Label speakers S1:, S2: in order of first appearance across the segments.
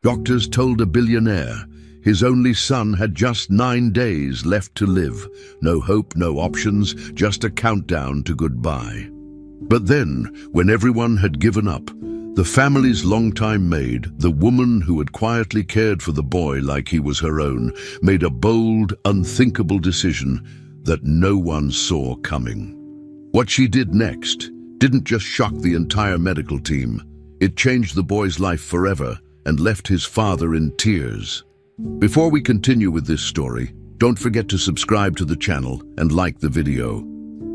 S1: Doctors told a billionaire his only son had just 9 days left to live. No hope, no options, just a countdown to goodbye. But then, when everyone had given up, the family's longtime maid, the woman who had quietly cared for the boy like he was her own, made a bold, unthinkable decision that no one saw coming. What she did next didn't just shock the entire medical team. It changed the boy's life forever and left his father in tears. Before we continue with this story, don't forget to subscribe to the channel and like the video.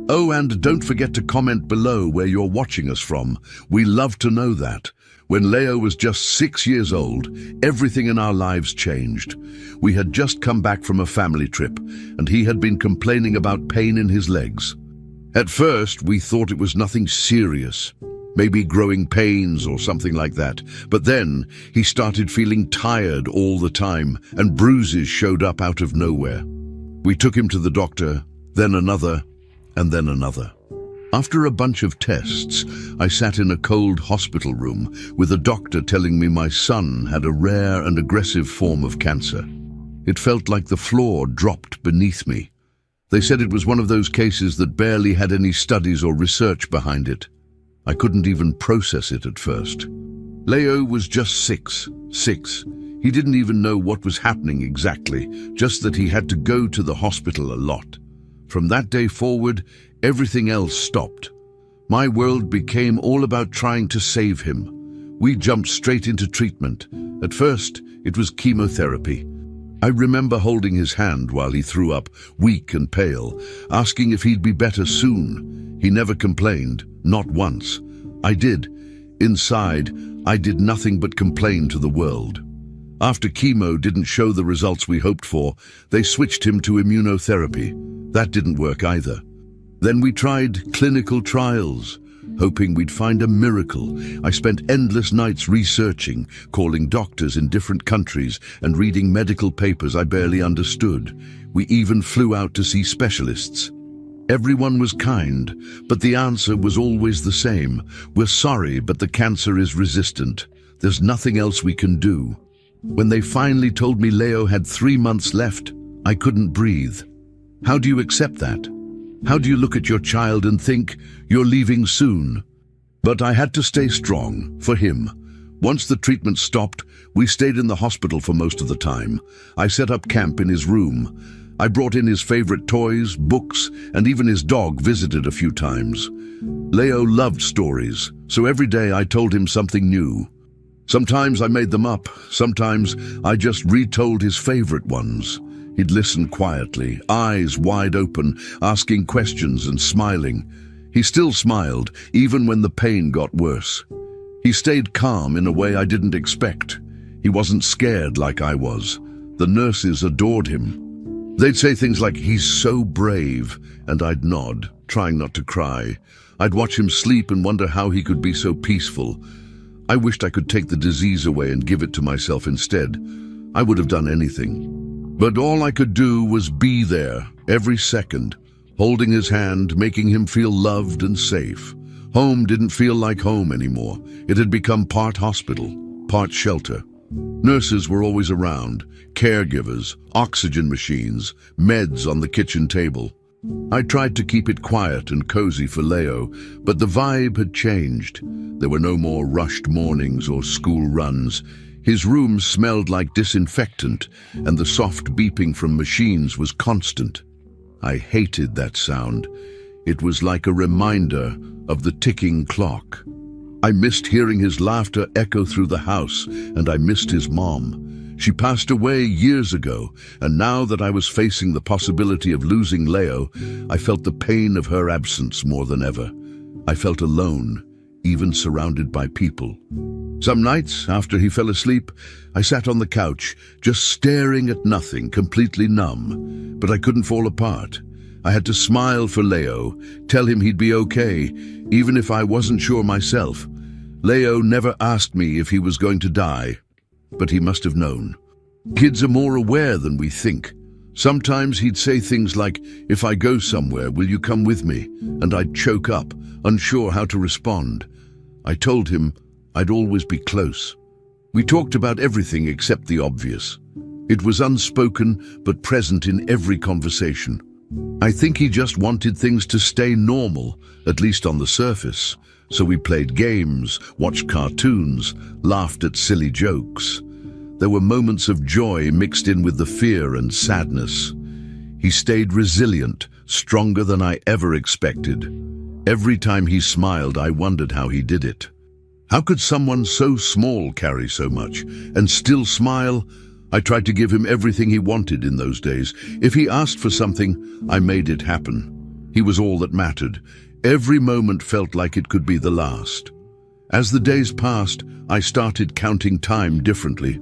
S1: Oh, and don't forget to comment below where you're watching us from. We love to know that. When Leo was just 6 years old, everything in our lives changed. We had just come back from a family trip, and he had been complaining about pain in his legs. At first, we thought it was nothing serious, maybe growing pains or something like that. But then he started feeling tired all the time, and bruises showed up out of nowhere. We took him to the doctor, then another, and then another. After a bunch of tests, I sat in a cold hospital room with a doctor telling me my son had a rare and aggressive form of cancer. It felt like the floor dropped beneath me. They said it was one of those cases that barely had any studies or research behind it. I couldn't even process it at first. Leo was just six. He didn't even know what was happening exactly, just that he had to go to the hospital a lot. From that day forward, everything else stopped. My world became all about trying to save him. We jumped straight into treatment. At first, it was chemotherapy. I remember holding his hand while he threw up, weak and pale, asking if he'd be better soon. He never complained, not once. I did. Inside, I did nothing but complain to the world. After chemo didn't show the results we hoped for, they switched him to immunotherapy. That didn't work either. Then we tried clinical trials, hoping we'd find a miracle. I spent endless nights researching, calling doctors in different countries, and reading medical papers I barely understood. We even flew out to see specialists. Everyone was kind, but the answer was always the same. We're sorry, but the cancer is resistant. There's nothing else we can do. When they finally told me Leo had 3 months left, I couldn't breathe. How do you accept that? How do you look at your child and think, you're leaving soon? But I had to stay strong, for him. Once the treatment stopped, we stayed in the hospital for most of the time. I set up camp in his room. I brought in his favorite toys, books, and even his dog visited a few times. Leo loved stories, so every day I told him something new. Sometimes I made them up, sometimes I just retold his favorite ones. He'd listen quietly, eyes wide open, asking questions and smiling. He still smiled, even when the pain got worse. He stayed calm in a way I didn't expect. He wasn't scared like I was. The nurses adored him. They'd say things like, "He's so brave," and I'd nod, trying not to cry. I'd watch him sleep and wonder how he could be so peaceful. I wished I could take the disease away and give it to myself instead. I would have done anything. But all I could do was be there, every second, holding his hand, making him feel loved and safe. Home didn't feel like home anymore. It had become part hospital, part shelter. Nurses were always around, caregivers, oxygen machines, meds on the kitchen table. I tried to keep it quiet and cozy for Leo, but the vibe had changed. There were no more rushed mornings or school runs. His room smelled like disinfectant, and the soft beeping from machines was constant. I hated that sound. It was like a reminder of the ticking clock. I missed hearing his laughter echo through the house, and I missed his mom. She passed away years ago, and now that I was facing the possibility of losing Leo, I felt the pain of her absence more than ever. I felt alone, even surrounded by people. Some nights, after he fell asleep, I sat on the couch, just staring at nothing, completely numb. But I couldn't fall apart. I had to smile for Leo, tell him he'd be okay, even if I wasn't sure myself. Leo never asked me if he was going to die, but he must have known. Kids are more aware than we think. Sometimes he'd say things like, "If I go somewhere, will you come with me?" And I'd choke up, unsure how to respond. I told him I'd always be close. We talked about everything except the obvious. It was unspoken but present in every conversation. I think he just wanted things to stay normal, at least on the surface. So we played games, watched cartoons, laughed at silly jokes. There were moments of joy mixed in with the fear and sadness. He stayed resilient, stronger than I ever expected. Every time he smiled, I wondered how he did it. How could someone so small carry so much and still smile? I tried to give him everything he wanted in those days. If he asked for something, I made it happen. He was all that mattered. Every moment felt like it could be the last. As the days passed, I started counting time differently.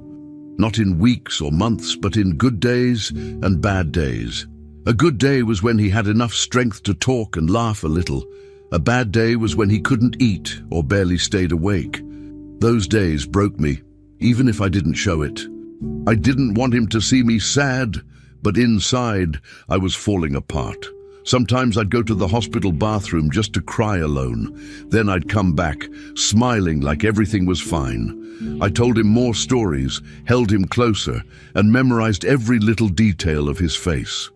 S1: Not in weeks or months, but in good days and bad days. A good day was when he had enough strength to talk and laugh a little. A bad day was when he couldn't eat or barely stayed awake. Those days broke me, even if I didn't show it. I didn't want him to see me sad, but inside I was falling apart. Sometimes I'd go to the hospital bathroom just to cry alone. Then I'd come back, smiling like everything was fine. I told him more stories, held him closer, and memorized every little detail of his face.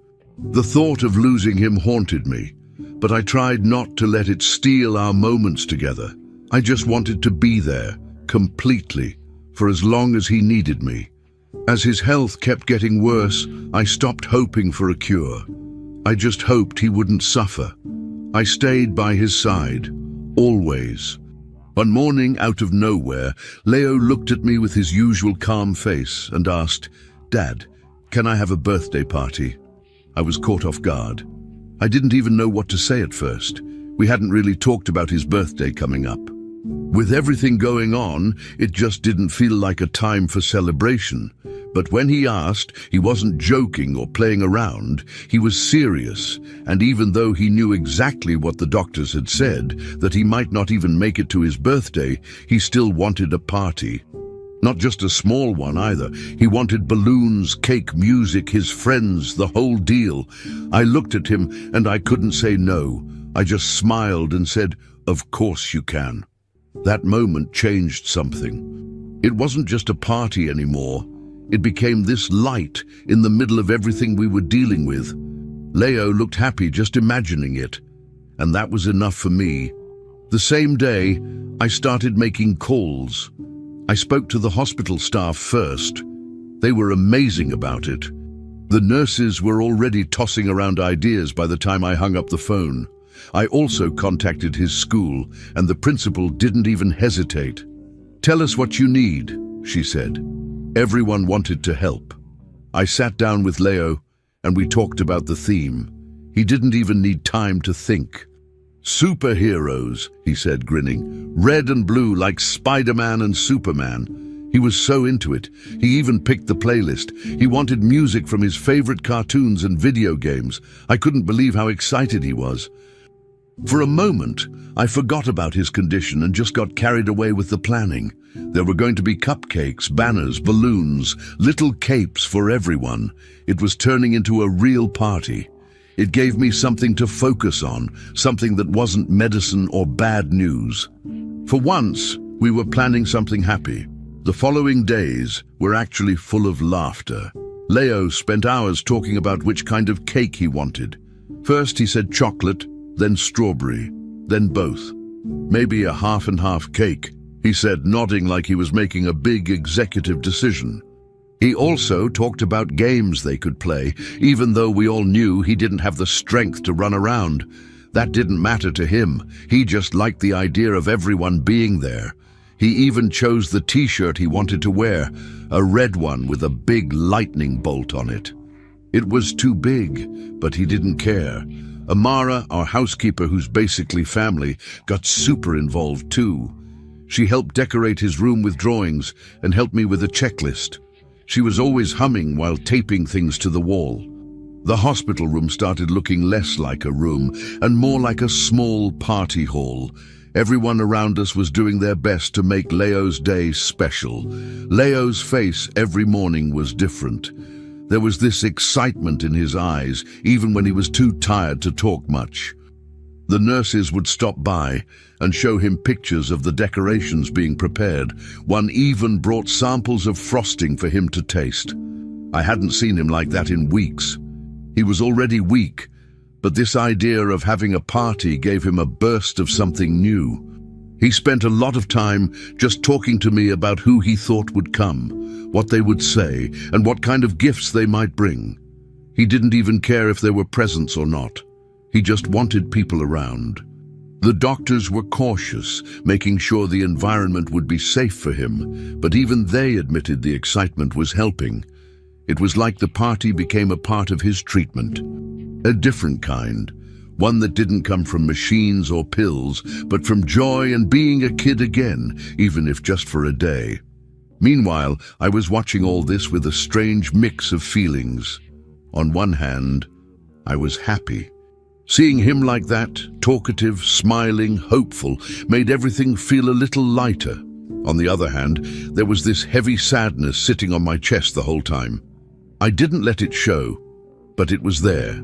S1: The thought of losing him haunted me, but I tried not to let it steal our moments together. I just wanted to be there, completely, for as long as he needed me. As his health kept getting worse, I stopped hoping for a cure. I just hoped he wouldn't suffer. I stayed by his side, always. One morning, out of nowhere, Leo looked at me with his usual calm face and asked, "Dad, can I have a birthday party?" I was caught off guard. I didn't even know what to say at first. We hadn't really talked about his birthday coming up. With everything going on, it just didn't feel like a time for celebration. But when he asked, he wasn't joking or playing around. He was serious, and even though he knew exactly what the doctors had said, that he might not even make it to his birthday, he still wanted a party. Not just a small one either. He wanted balloons, cake, music, his friends, the whole deal. I looked at him and I couldn't say no. I just smiled and said, "Of course you can." That moment changed something. It wasn't just a party anymore. It became this light in the middle of everything we were dealing with. Leo looked happy just imagining it, and that was enough for me. The same day, I started making calls. I spoke to the hospital staff first. They were amazing about it. The nurses were already tossing around ideas by the time I hung up the phone. I also contacted his school, and the principal didn't even hesitate. "Tell us what you need," she said. Everyone wanted to help. I sat down with Leo, and we talked about the theme. He didn't even need time to think. "Superheroes," he said, grinning. "Red and blue like Spider-Man and Superman." He was so into it. He even picked the playlist. He wanted music from his favorite cartoons and video games. I couldn't believe how excited he was. For a moment, I forgot about his condition and just got carried away with the planning. There were going to be cupcakes, banners, balloons, little capes for everyone. It was turning into a real party. It gave me something to focus on, something that wasn't medicine or bad news. For once, we were planning something happy. The following days were actually full of laughter. Leo spent hours talking about which kind of cake he wanted. First he said chocolate, then strawberry, then both. "Maybe a half and half cake," he said, nodding like he was making a big executive decision. He also talked about games they could play, even though we all knew he didn't have the strength to run around. That didn't matter to him. He just liked the idea of everyone being there. He even chose the t-shirt he wanted to wear, a red one with a big lightning bolt on it. It was too big, but he didn't care. Amara, our housekeeper, who's basically family, got super involved too. She helped decorate his room with drawings and helped me with a checklist. She was always humming while taping things to the wall. The hospital room started looking less like a room and more like a small party hall. Everyone around us was doing their best to make Leo's day special. Leo's face every morning was different. There was this excitement in his eyes, even when he was too tired to talk much. The nurses would stop by and show him pictures of the decorations being prepared. One even brought samples of frosting for him to taste. I hadn't seen him like that in weeks. He was already weak, but this idea of having a party gave him a burst of something new. He spent a lot of time just talking to me about who he thought would come, what they would say, and what kind of gifts they might bring. He didn't even care if there were presents or not. He just wanted people around. The doctors were cautious, making sure the environment would be safe for him, but even they admitted the excitement was helping. It was like the party became a part of his treatment. A different kind, one that didn't come from machines or pills, but from joy and being a kid again, even if just for a day. Meanwhile, I was watching all this with a strange mix of feelings. On one hand, I was happy. Seeing him like that, talkative, smiling, hopeful, made everything feel a little lighter. On the other hand, there was this heavy sadness sitting on my chest the whole time. I didn't let it show, but it was there.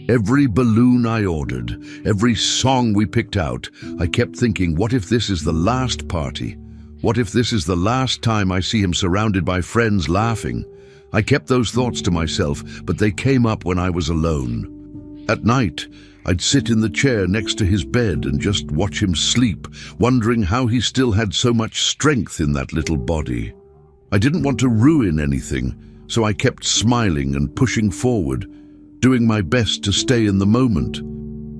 S1: Every balloon I ordered, every song we picked out, I kept thinking, what if this is the last party? What if this is the last time I see him surrounded by friends laughing? I kept those thoughts to myself, but they came up when I was alone. At night, I'd sit in the chair next to his bed and just watch him sleep, wondering how he still had so much strength in that little body. I didn't want to ruin anything, so I kept smiling and pushing forward, doing my best to stay in the moment.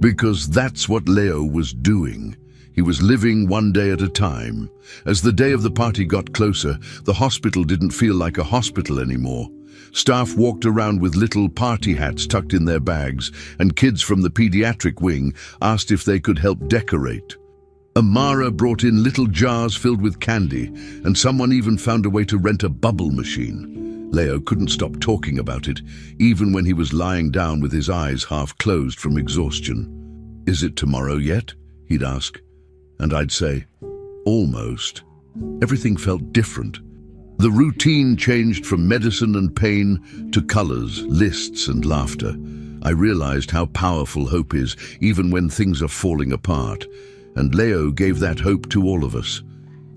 S1: Because that's what Leo was doing. He was living one day at a time. As the day of the party got closer, the hospital didn't feel like a hospital anymore. Staff walked around with little party hats tucked in their bags, and kids from the pediatric wing asked if they could help decorate. Amara brought in little jars filled with candy, and someone even found a way to rent a bubble machine. Leo couldn't stop talking about it, even when he was lying down with his eyes half closed from exhaustion. "Is it tomorrow yet?" he'd ask. And I'd say, "Almost." Everything felt different. The routine changed from medicine and pain to colors, lists, and laughter. I realized how powerful hope is, even when things are falling apart. And Leo gave that hope to all of us.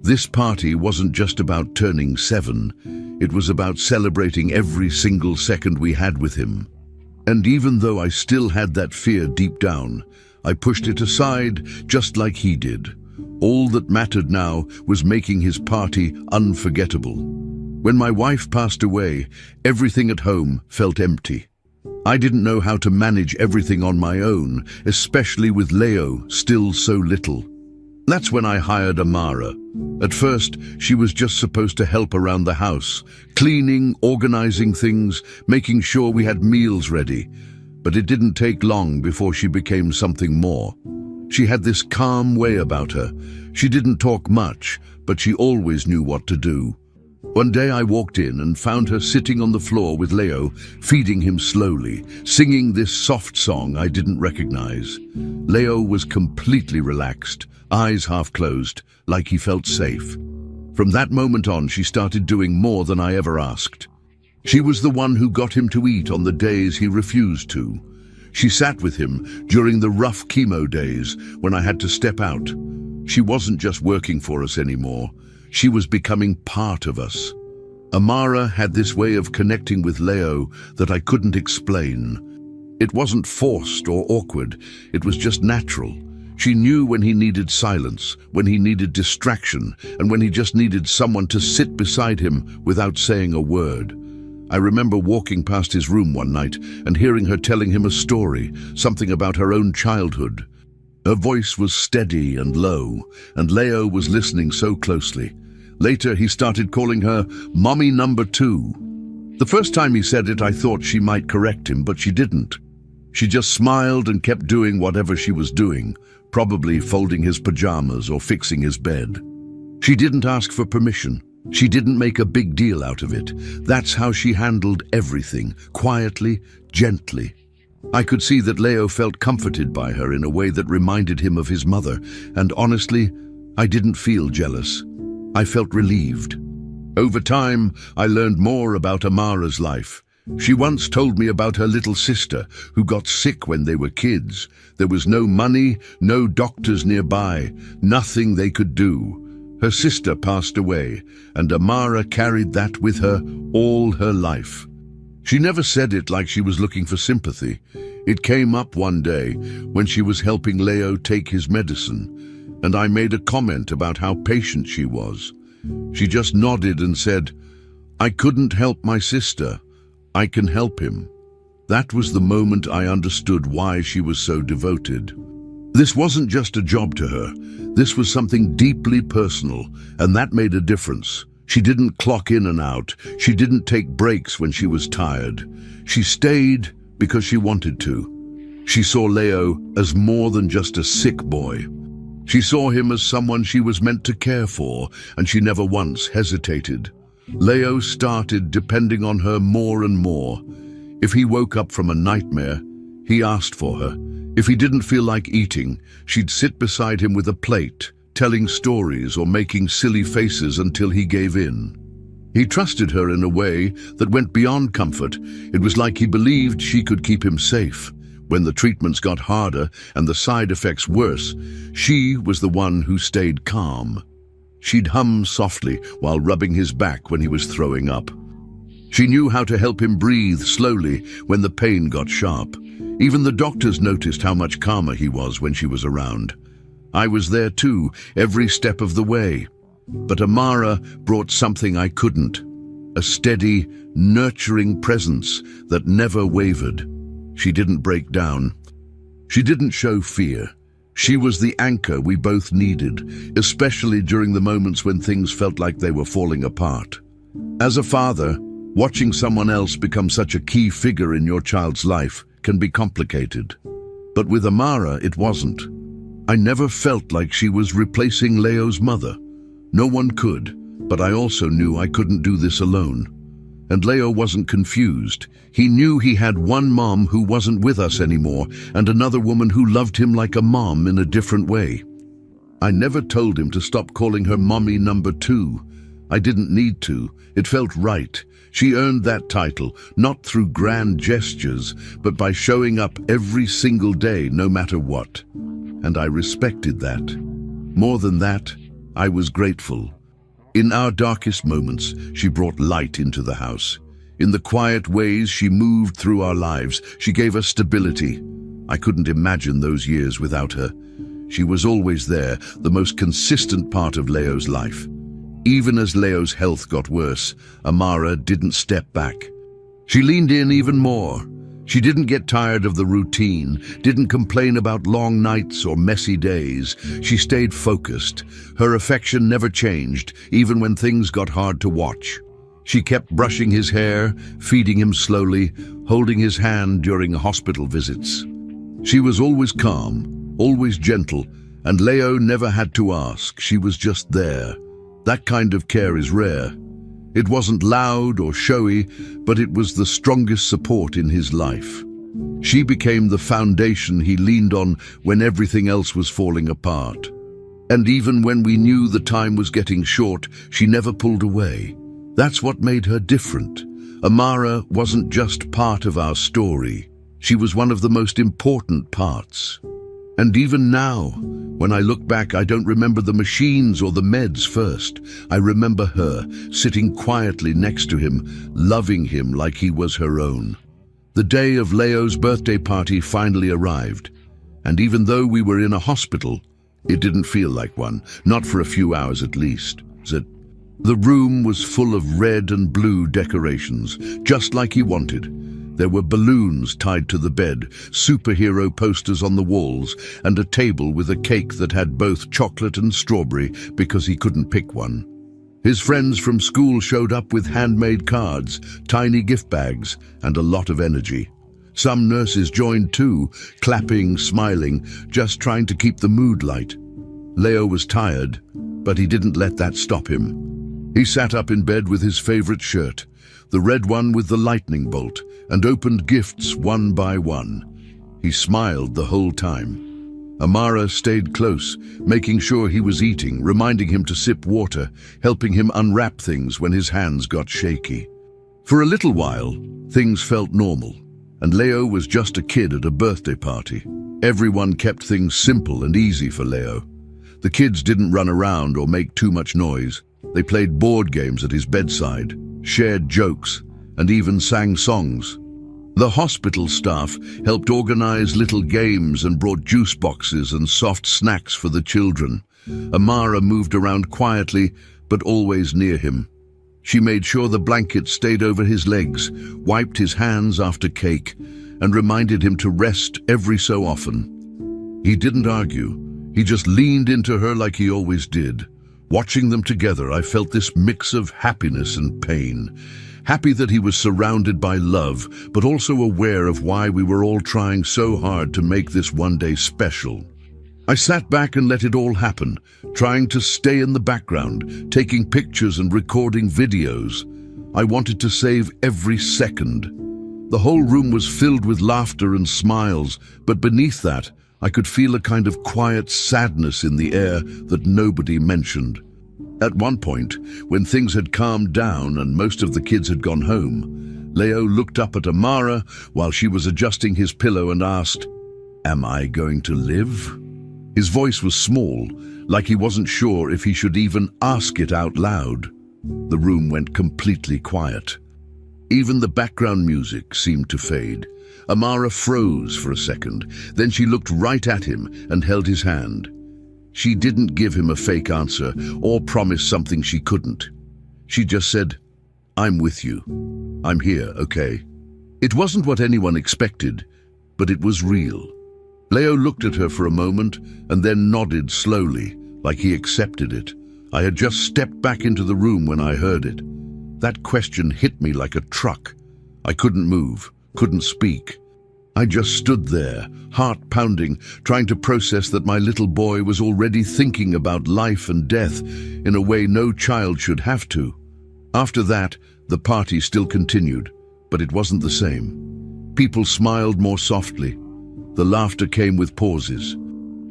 S1: This party wasn't just about turning 7. It was about celebrating every single second we had with him. And even though I still had that fear deep down, I pushed it aside just like he did. All that mattered now was making his party unforgettable. When my wife passed away, everything at home felt empty. I didn't know how to manage everything on my own, especially with Leo still so little. That's when I hired Amara. At first, she was just supposed to help around the house, cleaning, organizing things, making sure we had meals ready. But it didn't take long before she became something more. She had this calm way about her. She didn't talk much, but she always knew what to do. One day I walked in and found her sitting on the floor with Leo, feeding him slowly, singing this soft song I didn't recognize. Leo was completely relaxed, eyes half closed, like he felt safe. From that moment on, she started doing more than I ever asked. She was the one who got him to eat on the days he refused to. She sat with him during the rough chemo days when I had to step out. She wasn't just working for us anymore. She was becoming part of us. Amara had this way of connecting with Leo that I couldn't explain. It wasn't forced or awkward. It was just natural. She knew when he needed silence, when he needed distraction, and when he just needed someone to sit beside him without saying a word. I remember walking past his room one night and hearing her telling him a story, something about her own childhood. Her voice was steady and low, and Leo was listening so closely. Later, he started calling her Mommy Number 2. The first time he said it, I thought she might correct him, but she didn't. She just smiled and kept doing whatever she was doing, probably folding his pajamas or fixing his bed. She didn't ask for permission. She didn't make a big deal out of it. That's how she handled everything, quietly, gently. I could see that Leo felt comforted by her in a way that reminded him of his mother, and honestly, I didn't feel jealous. I felt relieved. Over time, I learned more about Amara's life. She once told me about her little sister who got sick when they were kids. There was no money, no doctors nearby, nothing they could do. Her sister passed away, and Amara carried that with her all her life. She never said it like she was looking for sympathy. It came up one day when she was helping Leo take his medicine, and I made a comment about how patient she was. She just nodded and said, "I couldn't help my sister. I can help him." That was the moment I understood why she was so devoted. This wasn't just a job to her. This was something deeply personal, and that made a difference. She didn't clock in and out. She didn't take breaks when she was tired. She stayed because she wanted to. She saw Leo as more than just a sick boy. She saw him as someone she was meant to care for, and she never once hesitated. Leo started depending on her more and more. If he woke up from a nightmare, he asked for her. If he didn't feel like eating, she'd sit beside him with a plate, telling stories or making silly faces until he gave in. He trusted her in a way that went beyond comfort. It was like he believed she could keep him safe. When the treatments got harder and the side effects worse, she was the one who stayed calm. She'd hum softly while rubbing his back when he was throwing up. She knew how to help him breathe slowly when the pain got sharp. Even the doctors noticed how much calmer he was when she was around. I was there too, every step of the way. But Amara brought something I couldn't. A steady, nurturing presence that never wavered. She didn't break down. She didn't show fear. She was the anchor we both needed, especially during the moments when things felt like they were falling apart. As a father, watching someone else become such a key figure in your child's life can be complicated. But with Amara, it wasn't. I never felt like she was replacing Leo's mother. No one could, but I also knew I couldn't do this alone. And Leo wasn't confused. He knew he had one mom who wasn't with us anymore, and another woman who loved him like a mom in a different way. I never told him to stop calling her mommy number 2. I didn't need to. It felt right. She earned that title, not through grand gestures, but by showing up every single day, no matter what. And I respected that. More than that, I was grateful. In our darkest moments, she brought light into the house. In the quiet ways she moved through our lives, she gave us stability. I couldn't imagine those years without her. She was always there, the most consistent part of Leo's life. Even as Leo's health got worse, Amara didn't step back. She leaned in even more. She didn't get tired of the routine, didn't complain about long nights or messy days. She stayed focused. Her affection never changed, even when things got hard to watch. She kept brushing his hair, feeding him slowly, holding his hand during hospital visits. She was always calm, always gentle, and Leo never had to ask. She was just there. That kind of care is rare. It wasn't loud or showy, but it was the strongest support in his life. She became the foundation he leaned on when everything else was falling apart. And even when we knew the time was getting short, she never pulled away. That's what made her different. Amara wasn't just part of our story. She was one of the most important parts. And even now, when I look back, I don't remember the machines or the meds first. I remember her, sitting quietly next to him, loving him like he was her own. The day of Leo's birthday party finally arrived, and even though we were in a hospital, it didn't feel like one, not for a few hours at least. The room was full of red and blue decorations, just like he wanted. There were balloons tied to the bed, superhero posters on the walls, and a table with a cake that had both chocolate and strawberry because he couldn't pick one. His friends from school showed up with handmade cards, tiny gift bags, and a lot of energy. Some nurses joined too, clapping, smiling, just trying to keep the mood light. Leo was tired, but he didn't let that stop him. He sat up in bed with his favorite shirt, the red one with the lightning bolt, and opened gifts one by one. He smiled the whole time. Amara stayed close, making sure he was eating, reminding him to sip water, helping him unwrap things when his hands got shaky. For a little while, things felt normal, and Leo was just a kid at a birthday party. Everyone kept things simple and easy for Leo. The kids didn't run around or make too much noise. They played board games at his bedside, shared jokes, and even sang songs. The hospital staff helped organize little games and brought juice boxes and soft snacks for the children. Amara moved around quietly, but always near him. She made sure the blanket stayed over his legs, wiped his hands after cake, and reminded him to rest every so often. He didn't argue. He just leaned into her like he always did. Watching them together, I felt this mix of happiness and pain. Happy that he was surrounded by love, but also aware of why we were all trying so hard to make this one day special. I sat back and let it all happen, trying to stay in the background, taking pictures and recording videos. I wanted to save every second. The whole room was filled with laughter and smiles, but beneath that, I could feel a kind of quiet sadness in the air that nobody mentioned. At one point, when things had calmed down and most of the kids had gone home, Leo looked up at Amara while she was adjusting his pillow and asked, "Am I going to live?" His voice was small, like he wasn't sure if he should even ask it out loud. The room went completely quiet. Even the background music seemed to fade. Amara froze for a second, then she looked right at him and held his hand. She didn't give him a fake answer or promise something she couldn't. She just said, "I'm with you. I'm here, okay?" It wasn't what anyone expected, but it was real. Leo looked at her for a moment and then nodded slowly, like he accepted it. I had just stepped back into the room when I heard it. That question hit me like a truck. I couldn't move, couldn't speak. I just stood there, heart pounding, trying to process that my little boy was already thinking about life and death in a way no child should have to. After that, the party still continued, but it wasn't the same. People smiled more softly. The laughter came with pauses.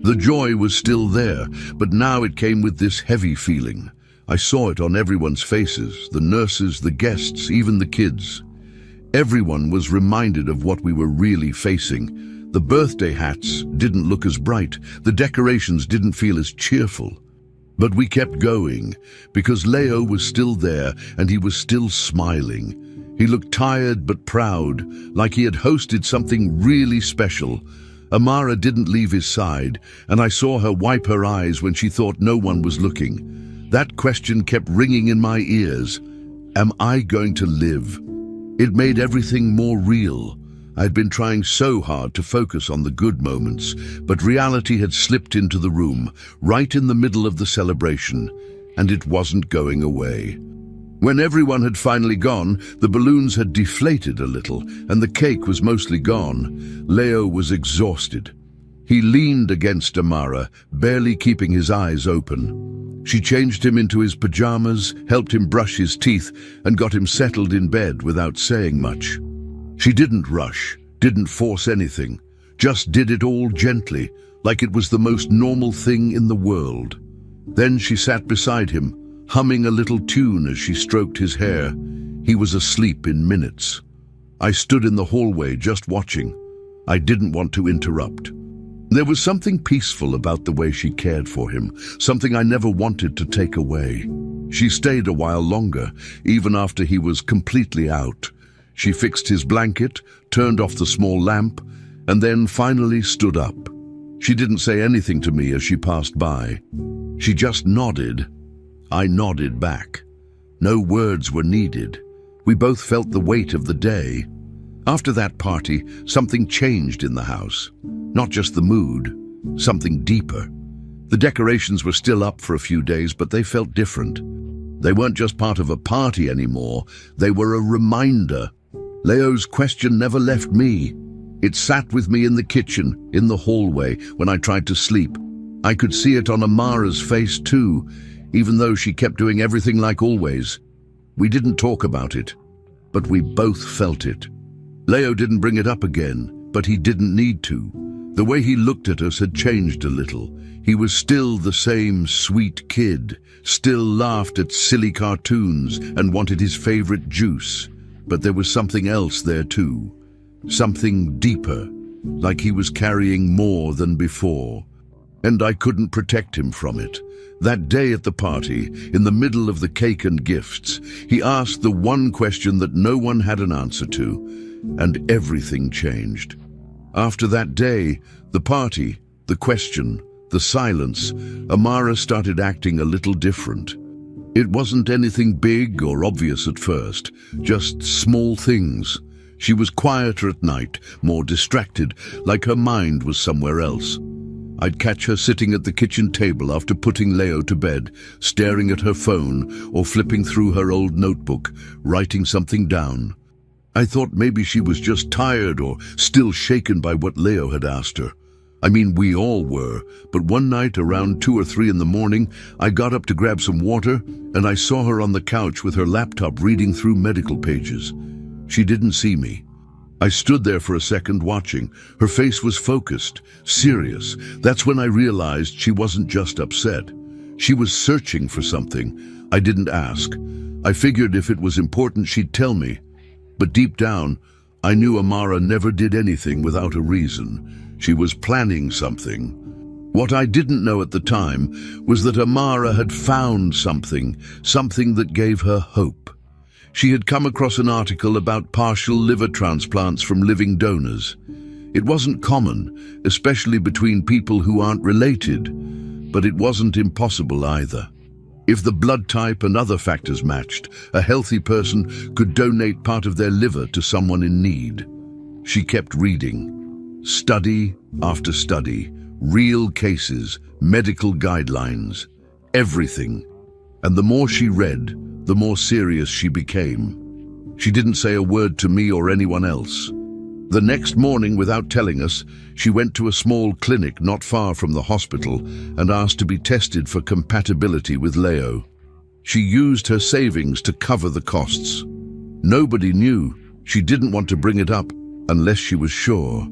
S1: The joy was still there, but now it came with this heavy feeling. I saw it on everyone's faces, the nurses, the guests, even the kids. Everyone was reminded of what we were really facing. The birthday hats didn't look as bright, the decorations didn't feel as cheerful. But we kept going, because Leo was still there and he was still smiling. He looked tired but proud, like he had hosted something really special. Amara didn't leave his side, and I saw her wipe her eyes when she thought no one was looking. That question kept ringing in my ears. Am I going to live? It made everything more real. I'd been trying so hard to focus on the good moments, but reality had slipped into the room, right in the middle of the celebration, and it wasn't going away. When everyone had finally gone, the balloons had deflated a little, and the cake was mostly gone. Leo was exhausted. He leaned against Amara, barely keeping his eyes open. She changed him into his pajamas, helped him brush his teeth, and got him settled in bed without saying much. She didn't rush, didn't force anything, just did it all gently, like it was the most normal thing in the world. Then she sat beside him, humming a little tune as she stroked his hair. He was asleep in minutes. I stood in the hallway just watching. I didn't want to interrupt. There was something peaceful about the way she cared for him, something I never wanted to take away. She stayed a while longer, even after he was completely out. She fixed his blanket, turned off the small lamp, and then finally stood up. She didn't say anything to me as she passed by. She just nodded. I nodded back. No words were needed. We both felt the weight of the day. After that party, something changed in the house. Not just the mood, something deeper. The decorations were still up for a few days, but they felt different. They weren't just part of a party anymore. They were a reminder. Leo's question never left me. It sat with me in the kitchen, in the hallway, when I tried to sleep. I could see it on Amara's face too, even though she kept doing everything like always. We didn't talk about it, but we both felt it. Leo didn't bring it up again, but he didn't need to. The way he looked at us had changed a little. He was still the same sweet kid, still laughed at silly cartoons and wanted his favorite juice. But there was something else there too. Something deeper, like he was carrying more than before. And I couldn't protect him from it. That day at the party, in the middle of the cake and gifts, he asked the one question that no one had an answer to, and everything changed. After that day, the party, the question, the silence, Amara started acting a little different. It wasn't anything big or obvious at first, just small things. She was quieter at night, more distracted, like her mind was somewhere else. I'd catch her sitting at the kitchen table after putting Leo to bed, staring at her phone or flipping through her old notebook, writing something down. I thought maybe she was just tired or still shaken by what Leo had asked her. I mean, we all were, but one night around 2 or 3 in the morning, I got up to grab some water and I saw her on the couch with her laptop reading through medical pages. She didn't see me. I stood there for a second watching. Her face was focused, serious. That's when I realized she wasn't just upset. She was searching for something. I didn't ask. I figured if it was important, she'd tell me. But deep down, I knew Amara never did anything without a reason. She was planning something. What I didn't know at the time was that Amara had found something that gave her hope. She had come across an article about partial liver transplants from living donors. It wasn't common, especially between people who aren't related, but it wasn't impossible either. If the blood type and other factors matched, a healthy person could donate part of their liver to someone in need. She kept reading. Study after study, real cases, medical guidelines, everything. And the more she read, the more serious she became. She didn't say a word to me or anyone else. The next morning, without telling us, she went to a small clinic not far from the hospital and asked to be tested for compatibility with Leo. She used her savings to cover the costs. Nobody knew. She didn't want to bring it up unless she was sure.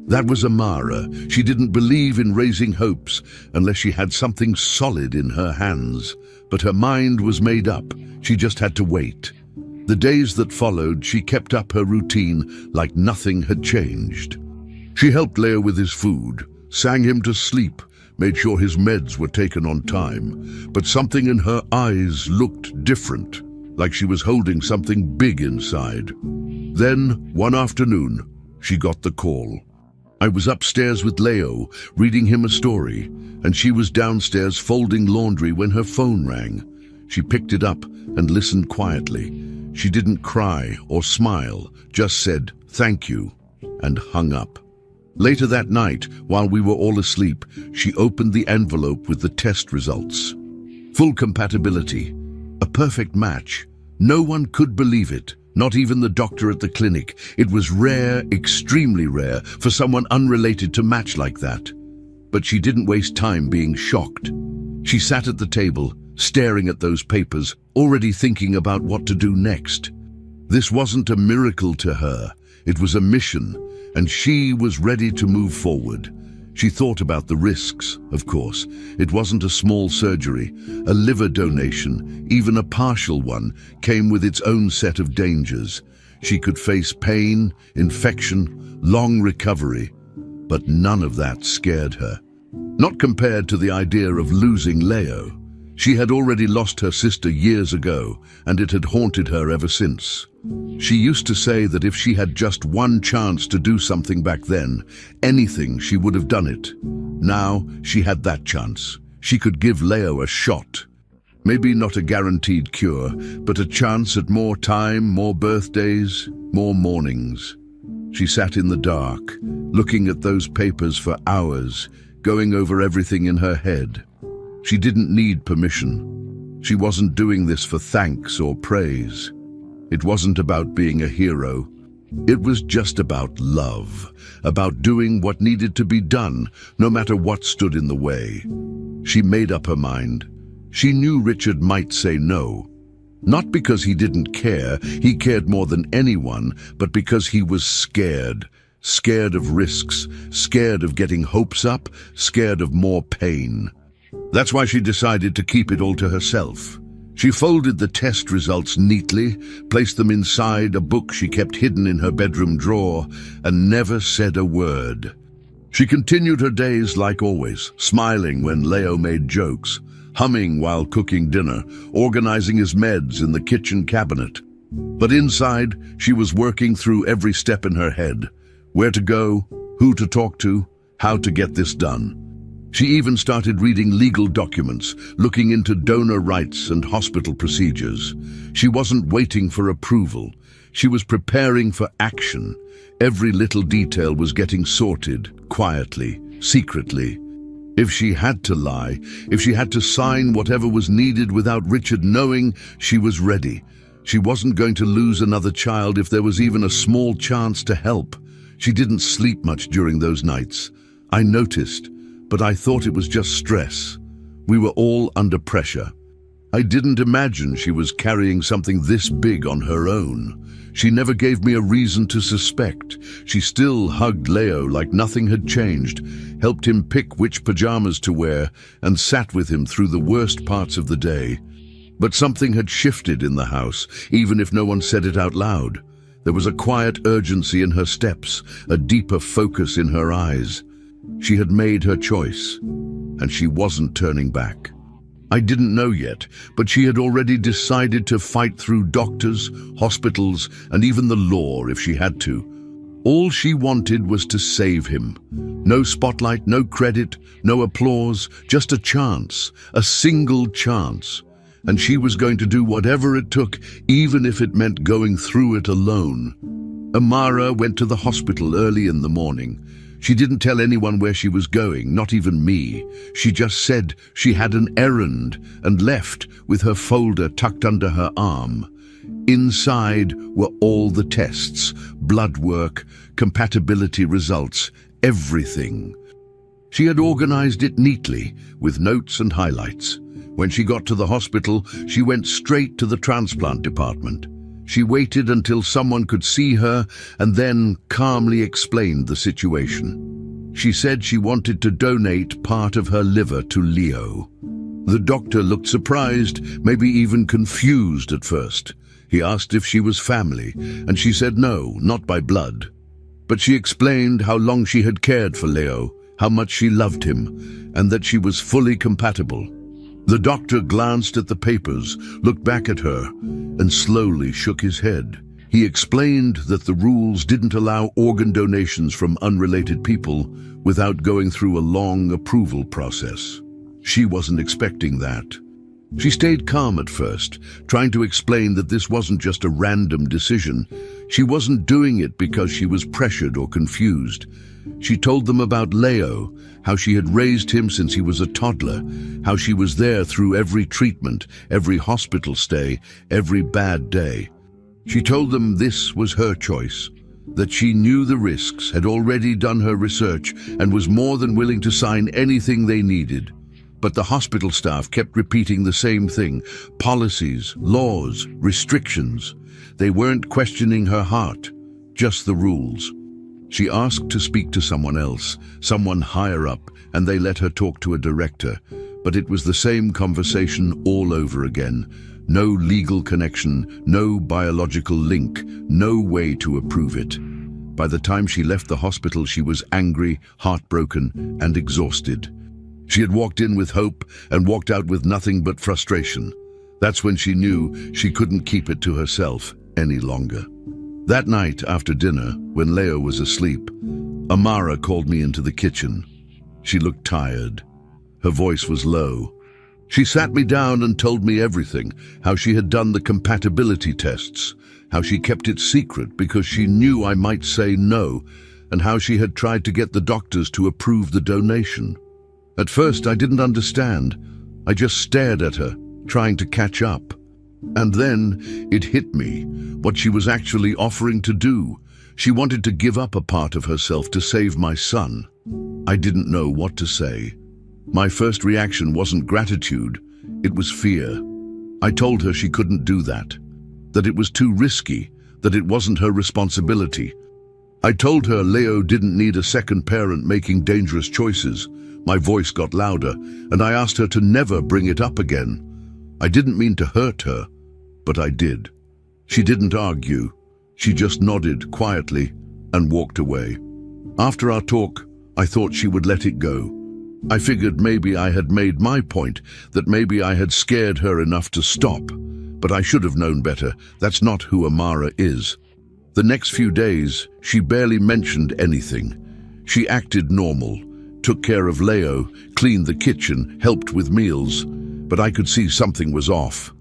S1: That was Amara. She didn't believe in raising hopes unless she had something solid in her hands. But her mind was made up. She just had to wait. The days that followed, she kept up her routine like nothing had changed. She helped Leo with his food, sang him to sleep, made sure his meds were taken on time. But something in her eyes looked different, like she was holding something big inside. Then, one afternoon, she got the call. I was upstairs with Leo, reading him a story, and she was downstairs folding laundry when her phone rang. She picked it up and listened quietly. She didn't cry or smile, just said, "Thank you," and hung up. Later that night, while we were all asleep, she opened the envelope with the test results. Full compatibility. A perfect match. No one could believe it. Not even the doctor at the clinic. It was rare, extremely rare, for someone unrelated to match like that. But she didn't waste time being shocked. She sat at the table, staring at those papers, already thinking about what to do next. This wasn't a miracle to her. It was a mission, and she was ready to move forward. She thought about the risks, of course. It wasn't a small surgery. A liver donation, even a partial one, came with its own set of dangers. She could face pain, infection, long recovery, but none of that scared her. Not compared to the idea of losing Leo. She had already lost her sister years ago, and it had haunted her ever since. She used to say that if she had just one chance to do something back then, anything, she would have done it. Now, she had that chance. She could give Leo a shot. Maybe not a guaranteed cure, but a chance at more time, more birthdays, more mornings. She sat in the dark, looking at those papers for hours, going over everything in her head. She didn't need permission. She wasn't doing this for thanks or praise. It wasn't about being a hero. It was just about love, about doing what needed to be done, no matter what stood in the way. She made up her mind. She knew Richard might say no. Not because he didn't care, he cared more than anyone, but because he was scared. Scared of risks, scared of getting hopes up, scared of more pain. That's why she decided to keep it all to herself. She folded the test results neatly, placed them inside a book she kept hidden in her bedroom drawer, and never said a word. She continued her days like always, smiling when Leo made jokes, humming while cooking dinner, organizing his meds in the kitchen cabinet. But inside, she was working through every step in her head. Where to go, who to talk to, how to get this done. She even started reading legal documents, looking into donor rights and hospital procedures. She wasn't waiting for approval. She was preparing for action. Every little detail was getting sorted, quietly, secretly. If she had to lie, if she had to sign whatever was needed without Richard knowing, she was ready. She wasn't going to lose another child if there was even a small chance to help. She didn't sleep much during those nights. I noticed, but I thought it was just stress. We were all under pressure. I didn't imagine she was carrying something this big on her own. She never gave me a reason to suspect. She still hugged Leo like nothing had changed, helped him pick which pajamas to wear, and sat with him through the worst parts of the day. But something had shifted in the house, even if no one said it out loud. There was a quiet urgency in her steps, a deeper focus in her eyes. She had made her choice, and she wasn't turning back. I didn't know yet, but she had already decided to fight through doctors, hospitals, and even the law if she had to. All she wanted was to save him. No spotlight, no credit, no applause, just a chance, a single chance. And she was going to do whatever it took, even if it meant going through it alone. Amara went to the hospital early in the morning. She didn't tell anyone where she was going, not even me. She just said she had an errand and left with her folder tucked under her arm. Inside were all the tests, blood work, compatibility results, everything. She had organized it neatly, with notes and highlights. When she got to the hospital, she went straight to the transplant department. She waited until someone could see her and then calmly explained the situation. She said she wanted to donate part of her liver to Leo. The doctor looked surprised, maybe even confused at first. He asked if she was family, and she said no, not by blood. But she explained how long she had cared for Leo, how much she loved him, and that she was fully compatible. The doctor glanced at the papers, looked back at her, and slowly shook his head. He explained that the rules didn't allow organ donations from unrelated people without going through a long approval process. She wasn't expecting that. She stayed calm at first, trying to explain that this wasn't just a random decision. She wasn't doing it because she was pressured or confused. She told them about Leo, how she had raised him since he was a toddler, how she was there through every treatment, every hospital stay, every bad day. She told them this was her choice, that she knew the risks, had already done her research, and was more than willing to sign anything they needed. But the hospital staff kept repeating the same thing: policies, laws, restrictions. They weren't questioning her heart, just the rules. She asked to speak to someone else, someone higher up, and they let her talk to a director. But it was the same conversation all over again. No legal connection, no biological link, no way to approve it. By the time she left the hospital, she was angry, heartbroken, and exhausted. She had walked in with hope and walked out with nothing but frustration. That's when she knew she couldn't keep it to herself any longer. That night after dinner, when Leo was asleep, Amara called me into the kitchen. She looked tired. Her voice was low. She sat me down and told me everything, how she had done the compatibility tests, how she kept it secret because she knew I might say no, and how she had tried to get the doctors to approve the donation. At first, I didn't understand. I just stared at her, trying to catch up. And then it hit me, what she was actually offering to do. She wanted to give up a part of herself to save my son. I didn't know what to say. My first reaction wasn't gratitude, it was fear. I told her she couldn't do that it was too risky, that it wasn't her responsibility. I told her Leo didn't need a second parent making dangerous choices. My voice got louder, and I asked her to never bring it up again. I didn't mean to hurt her, but I did. She didn't argue. She just nodded quietly and walked away. After our talk, I thought she would let it go. I figured maybe I had made my point, that maybe I had scared her enough to stop. But I should have known better. That's not who Amara is. The next few days, she barely mentioned anything. She acted normal, took care of Leo, cleaned the kitchen, helped with meals, but I could see something was off.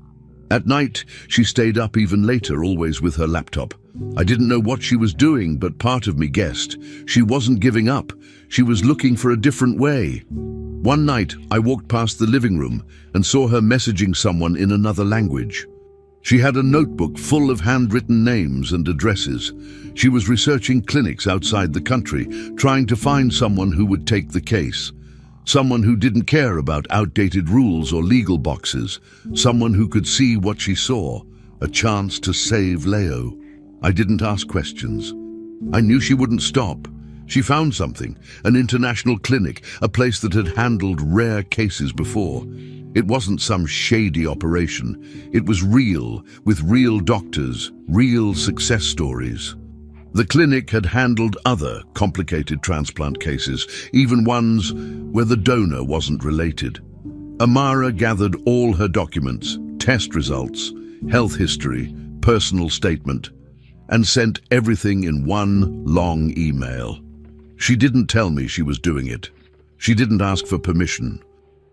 S1: At night, she stayed up even later, always with her laptop. I didn't know what she was doing, but part of me guessed. She wasn't giving up. She was looking for a different way. One night, I walked past the living room and saw her messaging someone in another language. She had a notebook full of handwritten names and addresses. She was researching clinics outside the country, trying to find someone who would take the case. Someone who didn't care about outdated rules or legal boxes. Someone who could see what she saw, a chance to save Leo. I didn't ask questions. I knew she wouldn't stop. She found something, an international clinic, a place that had handled rare cases before. It wasn't some shady operation. It was real, with real doctors, real success stories. The clinic had handled other complicated transplant cases, even ones where the donor wasn't related. Amara gathered all her documents, test results, health history, personal statement, and sent everything in one long email. She didn't tell me she was doing it. She didn't ask for permission.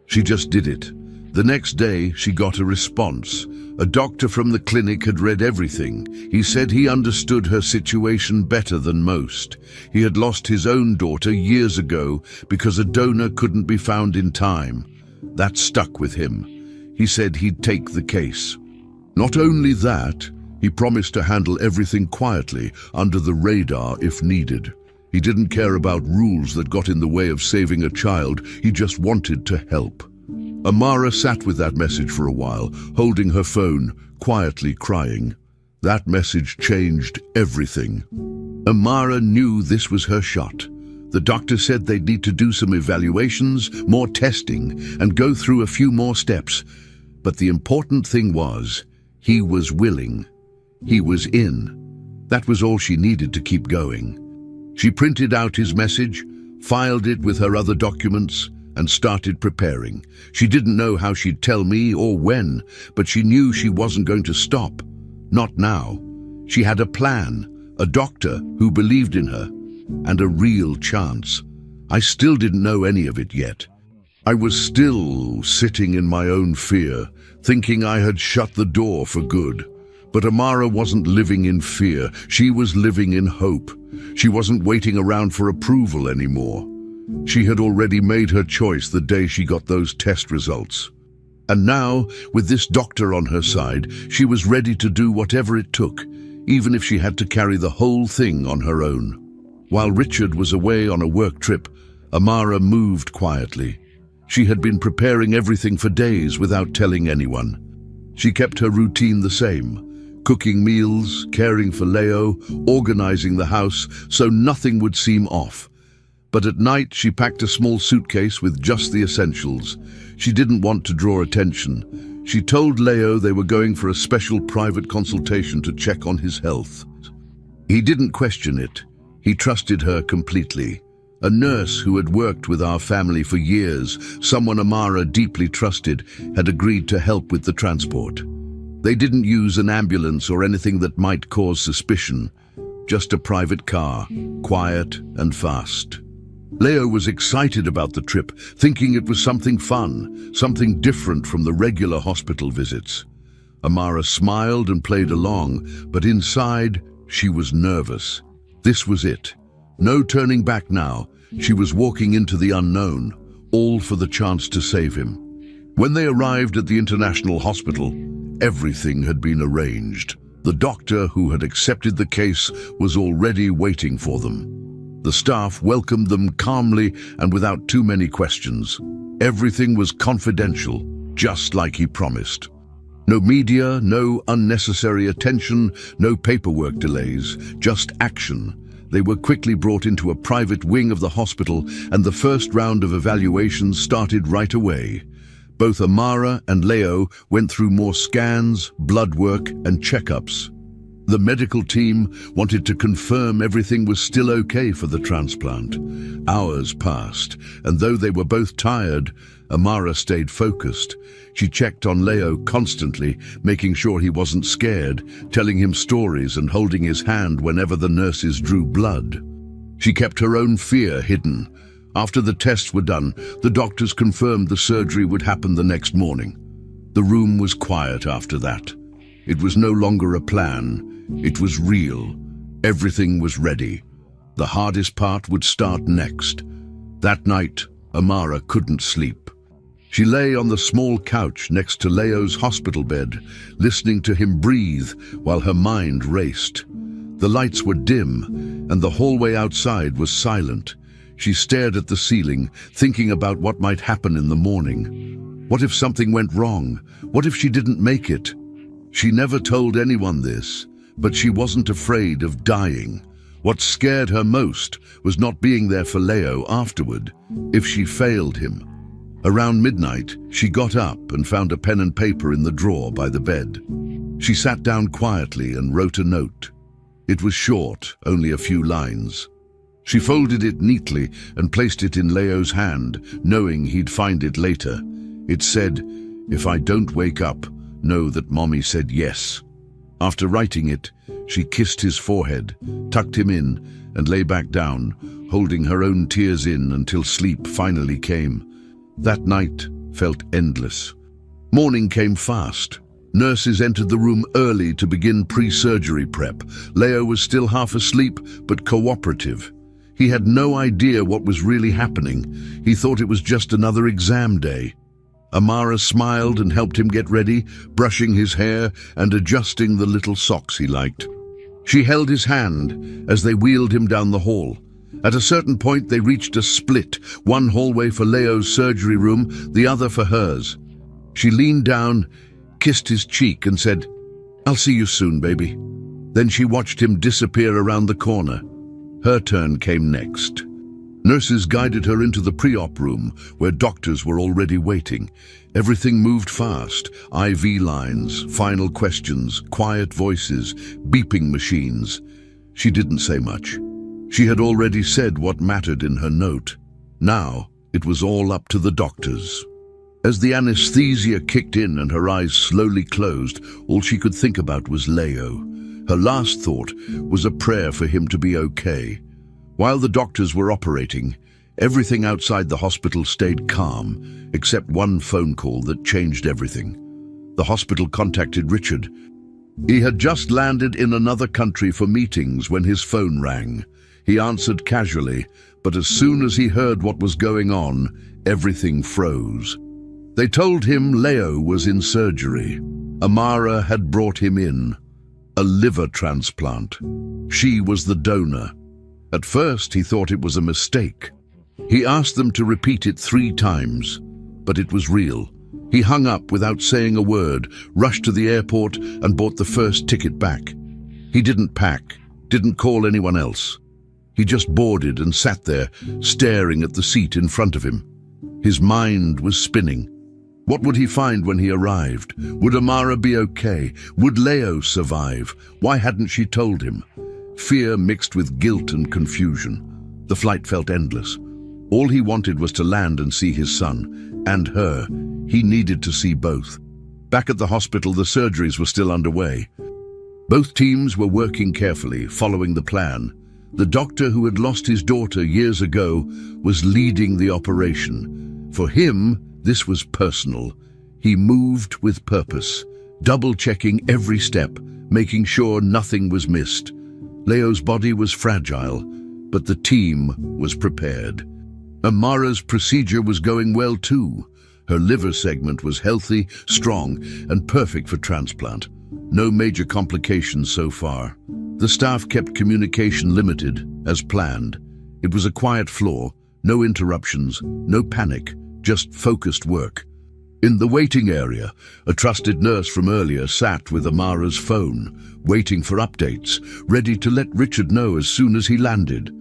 S1: She just did it. The next day, she got a response. A doctor from the clinic had read everything. He said he understood her situation better than most. He had lost his own daughter years ago because a donor couldn't be found in time. That stuck with him. He said he'd take the case. Not only that, he promised to handle everything quietly, under the radar if needed. He didn't care about rules that got in the way of saving a child. He just wanted to help. Amara sat with that message for a while, holding her phone, quietly crying. That message changed everything. Amara knew this was her shot. The doctor said they'd need to do some evaluations, more testing, and go through a few more steps. But the important thing was, he was willing. He was in. That was all she needed to keep going. She printed out his message, filed it with her other documents, and started preparing. She didn't know how she'd tell me or when, but she knew she wasn't going to stop. Not now. She had a plan, a doctor who believed in her, and a real chance. I still didn't know any of it yet. I was still sitting in my own fear, thinking I had shut the door for good. But Amara wasn't living in fear. She was living in hope. She wasn't waiting around for approval anymore. She had already made her choice the day she got those test results. And now, with this doctor on her side, she was ready to do whatever it took, even if she had to carry the whole thing on her own. While Richard was away on a work trip, Amara moved quietly. She had been preparing everything for days without telling anyone. She kept her routine the same, cooking meals, caring for Leo, organizing the house so nothing would seem off. But at night, she packed a small suitcase with just the essentials. She didn't want to draw attention. She told Leo they were going for a special private consultation to check on his health. He didn't question it. He trusted her completely. A nurse who had worked with our family for years, someone Amara deeply trusted, had agreed to help with the transport. They didn't use an ambulance or anything that might cause suspicion. Just a private car, quiet and fast. Leo was excited about the trip, thinking it was something fun, something different from the regular hospital visits. Amara smiled and played along, but inside, she was nervous. This was it. No turning back now. She was walking into the unknown, all for the chance to save him. When they arrived at the international hospital, everything had been arranged. The doctor who had accepted the case was already waiting for them. The staff welcomed them calmly and without too many questions. Everything was confidential, just like he promised. No media, no unnecessary attention, no paperwork delays, just action. They were quickly brought into a private wing of the hospital, and the first round of evaluations started right away. Both Amara and Leo went through more scans, blood work, and checkups. The medical team wanted to confirm everything was still okay for the transplant. Hours passed, and though they were both tired, Amara stayed focused. She checked on Leo constantly, making sure he wasn't scared, telling him stories and holding his hand whenever the nurses drew blood. She kept her own fear hidden. After the tests were done, the doctors confirmed the surgery would happen the next morning. The room was quiet after that. It was no longer a plan. It was real. Everything was ready. The hardest part would start next. That night, Amara couldn't sleep. She lay on the small couch next to Leo's hospital bed, listening to him breathe while her mind raced. The lights were dim, and the hallway outside was silent. She stared at the ceiling, thinking about what might happen in the morning. What if something went wrong? What if she didn't make it? She never told anyone this, but she wasn't afraid of dying. What scared her most was not being there for Leo afterward, if she failed him. Around midnight, she got up and found a pen and paper in the drawer by the bed. She sat down quietly and wrote a note. It was short, only a few lines. She folded it neatly and placed it in Leo's hand, knowing he'd find it later. It said, "If I don't wake up, know that Mommy said yes." After writing it, she kissed his forehead, tucked him in, and lay back down, holding her own tears in until sleep finally came. That night felt endless. Morning came fast. Nurses entered the room early to begin pre-surgery prep. Leo was still half asleep, but cooperative. He had no idea what was really happening. He thought it was just another exam day. Amara smiled and helped him get ready, brushing his hair and adjusting the little socks he liked. She held his hand as they wheeled him down the hall. At a certain point, they reached a split, one hallway for Leo's surgery room, the other for hers. She leaned down, kissed his cheek and said, "I'll see you soon, baby." Then she watched him disappear around the corner. Her turn came next. Nurses guided her into the pre-op room, where doctors were already waiting. Everything moved fast. IV lines, final questions, quiet voices, beeping machines. She didn't say much. She had already said what mattered in her note. Now, it was all up to the doctors. As the anesthesia kicked in and her eyes slowly closed, all she could think about was Leo. Her last thought was a prayer for him to be okay. While the doctors were operating, everything outside the hospital stayed calm, except one phone call that changed everything. The hospital contacted Richard. He had just landed in another country for meetings when his phone rang. He answered casually, but as soon as he heard what was going on, everything froze. They told him Leo was in surgery. Amara had brought him in. A liver transplant. She was the donor. At first, he thought it was a mistake. He asked them to repeat it 3 times, but it was real. He hung up without saying a word, rushed to the airport and bought the first ticket back. He didn't pack, didn't call anyone else. He just boarded and sat there, staring at the seat in front of him. His mind was spinning. What would he find when he arrived? Would Amara be okay? Would Leo survive? Why hadn't she told him? Fear mixed with guilt and confusion. The flight felt endless. All he wanted was to land and see his son, and her. He needed to see both. Back at the hospital, the surgeries were still underway. Both teams were working carefully, following the plan. The doctor who had lost his daughter years ago was leading the operation. For him, this was personal. He moved with purpose, double-checking every step, making sure nothing was missed. Leo's body was fragile, but the team was prepared. Amara's procedure was going well too. Her liver segment was healthy, strong, and perfect for transplant. No major complications so far. The staff kept communication limited, as planned. It was a quiet floor, no interruptions, no panic, just focused work. In the waiting area, a trusted nurse from earlier sat with Amara's phone, waiting for updates, ready to let Richard know as soon as he landed.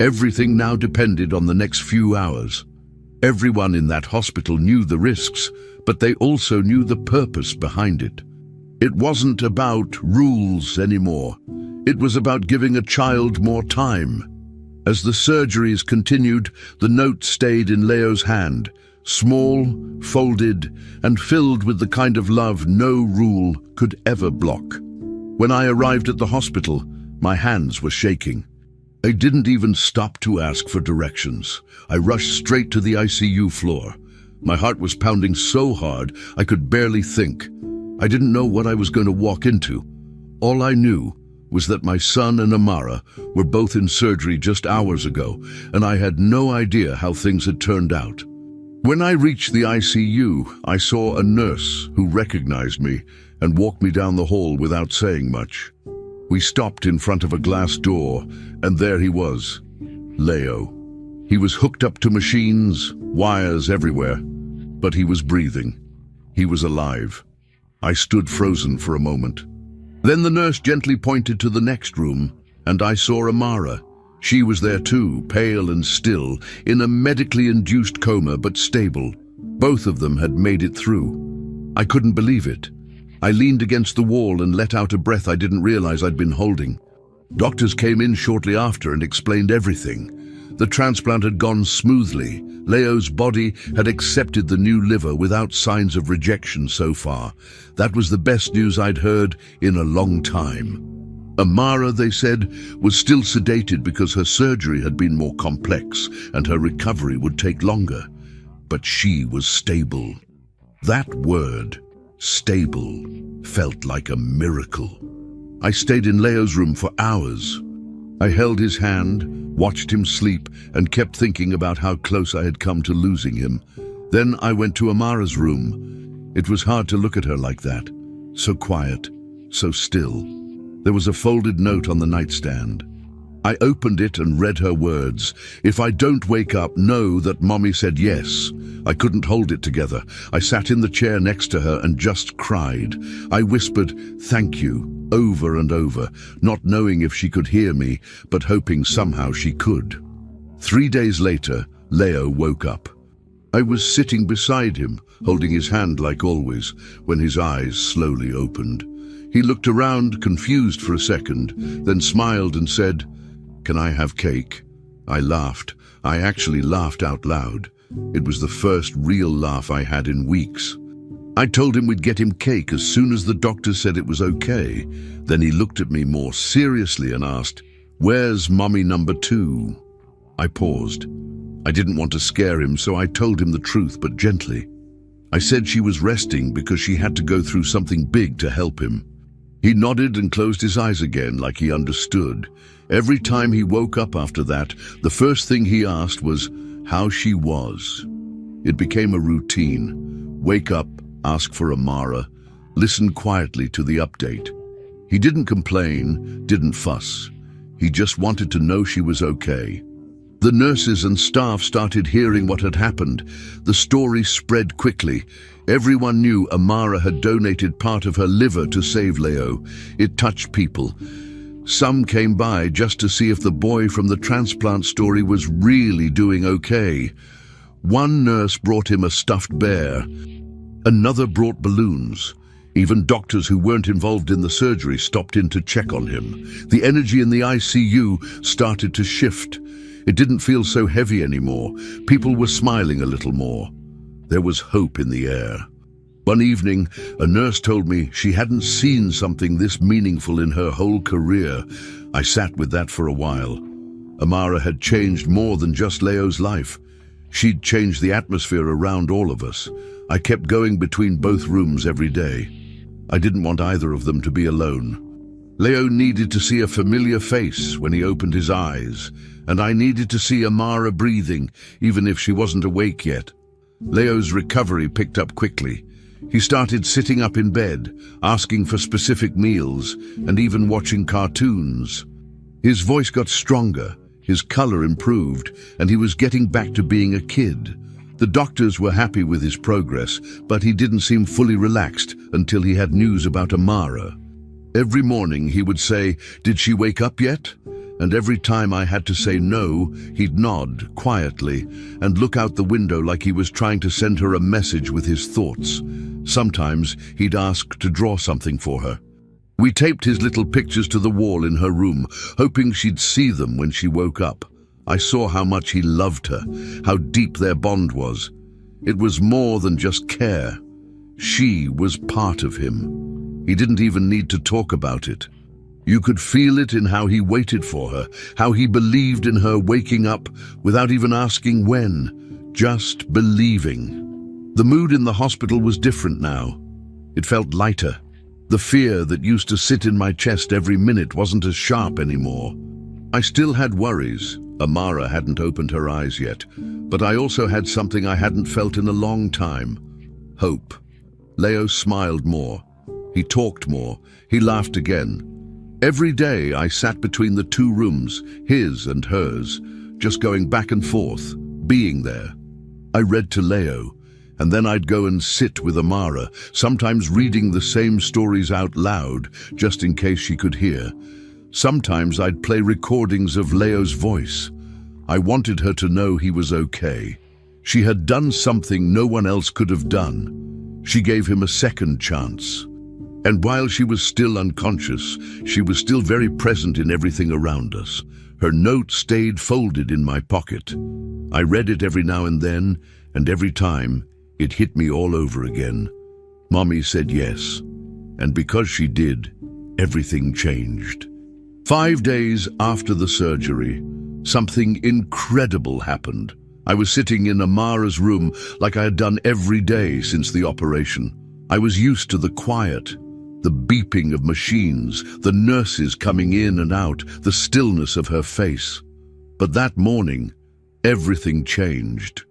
S1: Everything now depended on the next few hours. Everyone in that hospital knew the risks, but they also knew the purpose behind it. It wasn't about rules anymore. It was about giving a child more time. As the surgeries continued, the note stayed in Leo's hand, small, folded, and filled with the kind of love no rule could ever block. When I arrived at the hospital, my hands were shaking. I didn't even stop to ask for directions. I rushed straight to the ICU floor. My heart was pounding so hard I could barely think. I didn't know what I was going to walk into. All I knew was that my son and Amara were both in surgery just hours ago, and I had no idea how things had turned out. When I reached the ICU, I saw a nurse who recognized me and walked me down the hall without saying much. We stopped in front of a glass door, and there he was, Leo. He was hooked up to machines, wires everywhere, but he was breathing. He was alive. I stood frozen for a moment. Then the nurse gently pointed to the next room, and I saw Amara. She was there too, pale and still, in a medically induced coma but stable. Both of them had made it through. I couldn't believe it. I leaned against the wall and let out a breath I didn't realize I'd been holding. Doctors came in shortly after and explained everything. The transplant had gone smoothly. Leo's body had accepted the new liver without signs of rejection so far. That was the best news I'd heard in a long time. Amara, they said, was still sedated because her surgery had been more complex and her recovery would take longer. But she was stable. That word, stable, felt like a miracle. I stayed in Leo's room for hours. I held his hand, watched him sleep, and kept thinking about how close I had come to losing him. Then I went to Amara's room. It was hard to look at her like that, so quiet, so still. There was a folded note on the nightstand. I opened it and read her words. "If I don't wake up, know that Mommy said yes." I couldn't hold it together. I sat in the chair next to her and just cried. I whispered, "Thank you," over and over, not knowing if she could hear me, but hoping somehow she could. 3 days later, Leo woke up. I was sitting beside him, holding his hand like always, when his eyes slowly opened. He looked around, confused for a second, then smiled and said, "Can I have cake?" I laughed. I actually laughed out loud. It was the first real laugh I had in weeks. I told him we'd get him cake as soon as the doctor said it was okay. Then he looked at me more seriously and asked, "Where's Mommy number 2? I paused. I didn't want to scare him, so I told him the truth, but gently. I said she was resting because she had to go through something big to help him. He nodded and closed his eyes again like he understood. Every time he woke up after that, the first thing he asked was how she was. It became a routine. Wake up, ask for Amara, listen quietly to the update. He didn't complain, didn't fuss. He just wanted to know she was okay. The nurses and staff started hearing what had happened. The story spread quickly. Everyone knew Amara had donated part of her liver to save Leo. It touched people. Some came by just to see if the boy from the transplant story was really doing okay. One nurse brought him a stuffed bear. Another brought balloons. Even doctors who weren't involved in the surgery stopped in to check on him. The energy in the ICU started to shift. It didn't feel so heavy anymore. People were smiling a little more. There was hope in the air. One evening, a nurse told me she hadn't seen something this meaningful in her whole career. I sat with that for a while. Amara had changed more than just Leo's life. She'd changed the atmosphere around all of us. I kept going between both rooms every day. I didn't want either of them to be alone. Leo needed to see a familiar face when he opened his eyes, and I needed to see Amara breathing, even if she wasn't awake yet. Leo's recovery picked up quickly. He started sitting up in bed, asking for specific meals, and even watching cartoons. His voice got stronger, his color improved, and he was getting back to being a kid. The doctors were happy with his progress, but he didn't seem fully relaxed until he had news about Amara. Every morning he would say, "Did she wake up yet?" and every time I had to say no, he'd nod quietly and look out the window like he was trying to send her a message with his thoughts. Sometimes he'd ask to draw something for her. We taped his little pictures to the wall in her room, hoping she'd see them when she woke up. I saw how much he loved her, how deep their bond was. It was more than just care. She was part of him. He didn't even need to talk about it. You could feel it in how he waited for her, how he believed in her waking up without even asking when, just believing. The mood in the hospital was different now. It felt lighter. The fear that used to sit in my chest every minute wasn't as sharp anymore. I still had worries. Amara hadn't opened her eyes yet, but I also had something I hadn't felt in a long time. Hope. Leo smiled more. He talked more. He laughed again. Every day I sat between the two rooms, his and hers, just going back and forth, being there. I read to Leo, and then I'd go and sit with Amara, sometimes reading the same stories out loud, just in case she could hear. Sometimes I'd play recordings of Leo's voice. I wanted her to know he was okay. She had done something no one else could have done. She gave him a second chance. And while she was still unconscious, she was still very present in everything around us. Her note stayed folded in my pocket. I read it every now and every time, it hit me all over again. Mommy said yes, and because she did, everything changed. 5 days after the surgery, something incredible happened. I was sitting in Amara's room like I had done every day since the operation. I was used to the quiet, the beeping of machines, the nurses coming in and out, the stillness of her face. But that morning, everything changed.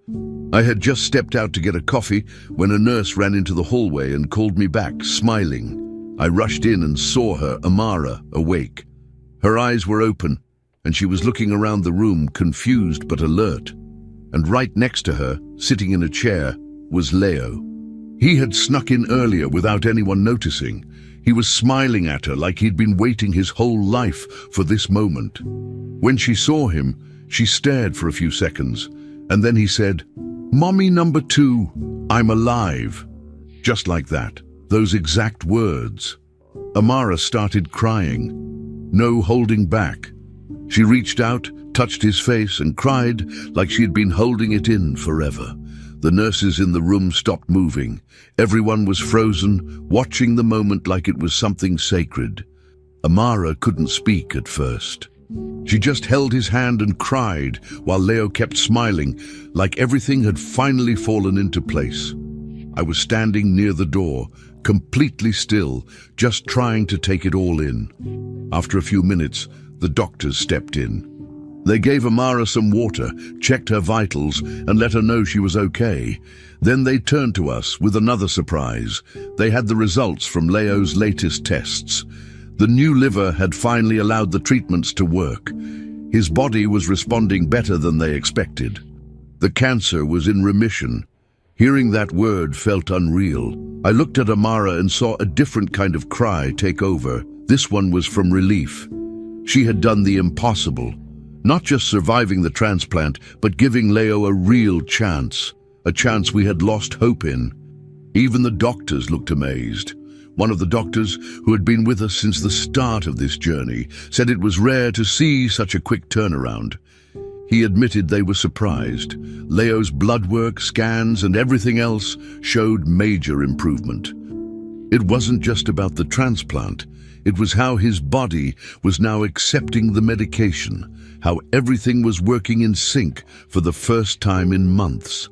S1: I had just stepped out to get a coffee when a nurse ran into the hallway and called me back, smiling. I rushed in and saw her, Amara, awake. Her eyes were open, and she was looking around the room, confused but alert. And right next to her, sitting in a chair, was Leo. He had snuck in earlier without anyone noticing. He was smiling at her like he'd been waiting his whole life for this moment. When she saw him, she stared for a few seconds, and then he said, "Mommy number 2, I'm alive." Just like that, those exact words. Amara started crying. No holding back. She reached out, touched his face, and cried like she had been holding it in forever. The nurses in the room stopped moving. Everyone was frozen, watching the moment like it was something sacred. Amara couldn't speak at first. She just held his hand and cried, while Leo kept smiling, like everything had finally fallen into place. I was standing near the door, completely still, just trying to take it all in. After a few minutes, the doctors stepped in. They gave Amara some water, checked her vitals, and let her know she was okay. Then they turned to us with another surprise. They had the results from Leo's latest tests. The new liver had finally allowed the treatments to work. His body was responding better than they expected. The cancer was in remission. Hearing that word felt unreal. I looked at Amara and saw a different kind of cry take over. This one was from relief. She had done the impossible. Not just surviving the transplant, but giving Leo a real chance. A chance we had lost hope in. Even the doctors looked amazed. One of the doctors, who had been with us since the start of this journey, said it was rare to see such a quick turnaround. He admitted they were surprised. Leo's blood work, scans, and everything else showed major improvement. It wasn't just about the transplant. It was how his body was now accepting the medication, how everything was working in sync for the first time in months.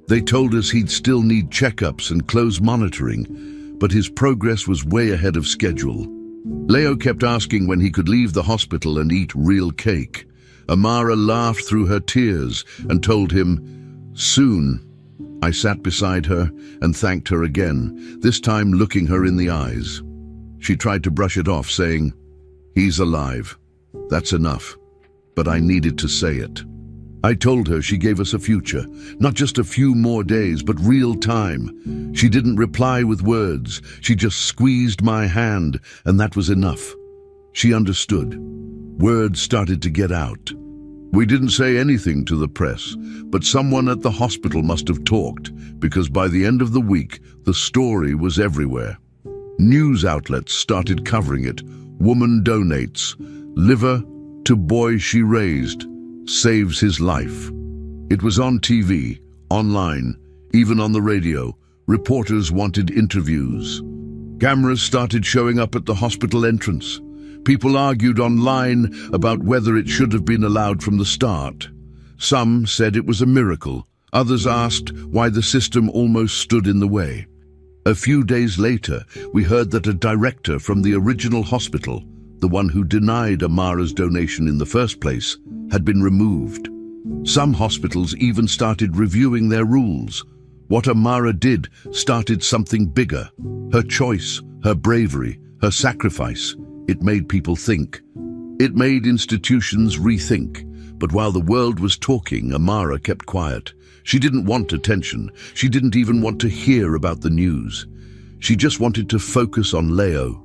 S1: They told us he'd still need checkups and close monitoring, but his progress was way ahead of schedule. Leo kept asking when he could leave the hospital and eat real cake. Amara laughed through her tears and told him, "Soon." I sat beside her and thanked her again, this time looking her in the eyes. She tried to brush it off, saying, "He's alive. That's enough." But I needed to say it. I told her she gave us a future, not just a few more days, but real time. She didn't reply with words. She just squeezed my hand, and that was enough. She understood. Words started to get out. We didn't say anything to the press, but someone at the hospital must have talked, because by the end of the week, the story was everywhere. News outlets started covering it. Woman donates. Liver to boy she raised. Saves his life. It was on TV, online, even on the radio. Reporters wanted interviews. Cameras started showing up at the hospital entrance. People argued online about whether it should have been allowed from the start. Some said it was a miracle. Others asked why the system almost stood in the way. A few days later, we heard that a director from the original hospital, the one who denied Amara's donation in the first place, had been removed. Some hospitals even started reviewing their rules. What Amara did started something bigger. Her choice, her bravery, her sacrifice. It made people think. It made institutions rethink. But while the world was talking, Amara kept quiet. She didn't want attention. She didn't even want to hear about the news. She just wanted to focus on Leo.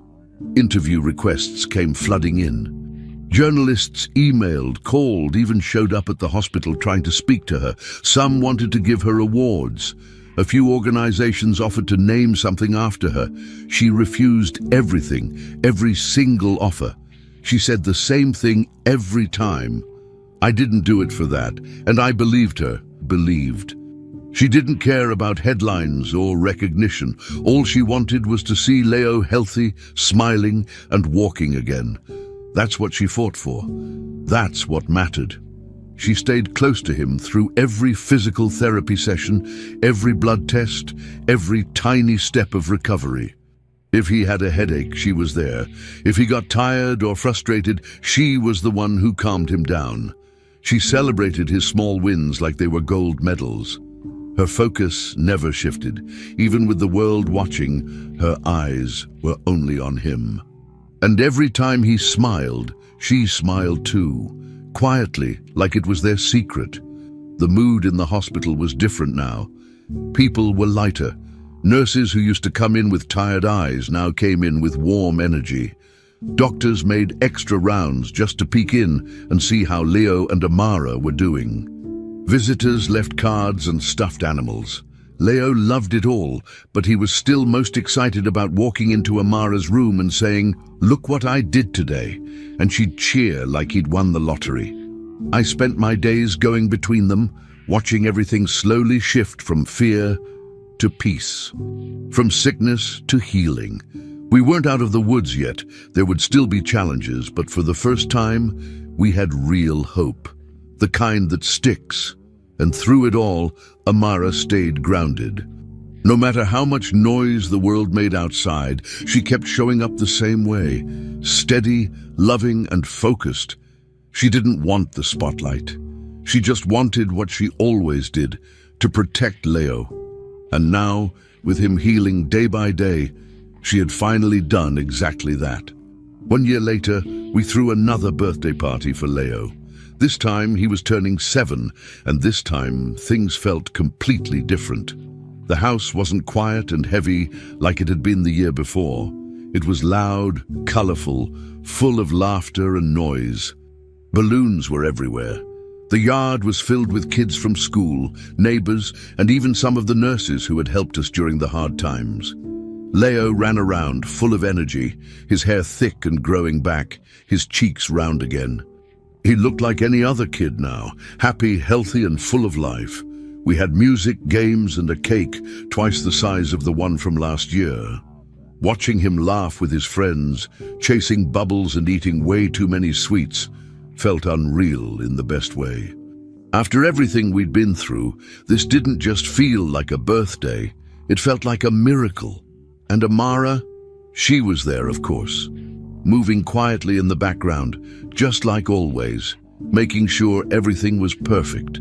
S1: Interview requests came flooding in. Journalists emailed, called, even showed up at the hospital trying to speak to her. Some wanted to give her awards. A few organizations offered to name something after her. She refused everything, every single offer. She said the same thing every time. I didn't do it for that, and I believed her, believed. She didn't care about headlines or recognition. All she wanted was to see Leo healthy, smiling, and walking again. That's what she fought for. That's what mattered. She stayed close to him through every physical therapy session, every blood test, every tiny step of recovery. If he had a headache, she was there. If he got tired or frustrated, she was the one who calmed him down. She celebrated his small wins like they were gold medals. Her focus never shifted. Even with the world watching, her eyes were only on him. And every time he smiled, she smiled too, quietly, like it was their secret. The mood in the hospital was different now. People were lighter. Nurses who used to come in with tired eyes now came in with warm energy. Doctors made extra rounds just to peek in and see how Leo and Amara were doing. Visitors left cards and stuffed animals. Leo loved it all, but he was still most excited about walking into Amara's room and saying, "Look what I did today," and she'd cheer like he'd won the lottery. I spent my days going between them, watching everything slowly shift from fear to peace, from sickness to healing. We weren't out of the woods yet. There would still be challenges, but for the first time, we had real hope, the kind that sticks. And through it all, Amara stayed grounded. No matter how much noise the world made outside, she kept showing up the same way, steady, loving, and focused. She didn't want the spotlight. She just wanted what she always did, to protect Leo. And now, with him healing day by day, she had finally done exactly that. 1 year later, we threw another birthday party for Leo. This time he was turning 7, and this time things felt completely different. The house wasn't quiet and heavy like it had been the year before. It was loud, colorful, full of laughter and noise. Balloons were everywhere. The yard was filled with kids from school, neighbors, and even some of the nurses who had helped us during the hard times. Leo ran around, full of energy, his hair thick and growing back, his cheeks round again. He looked like any other kid now, happy, healthy, and full of life. We had music, games, and a cake, twice the size of the one from last year. Watching him laugh with his friends, chasing bubbles and eating way too many sweets, felt unreal in the best way. After everything we'd been through, this didn't just feel like a birthday, it felt like a miracle. And Amara, she was there, of course, moving quietly in the background, just like always, making sure everything was perfect.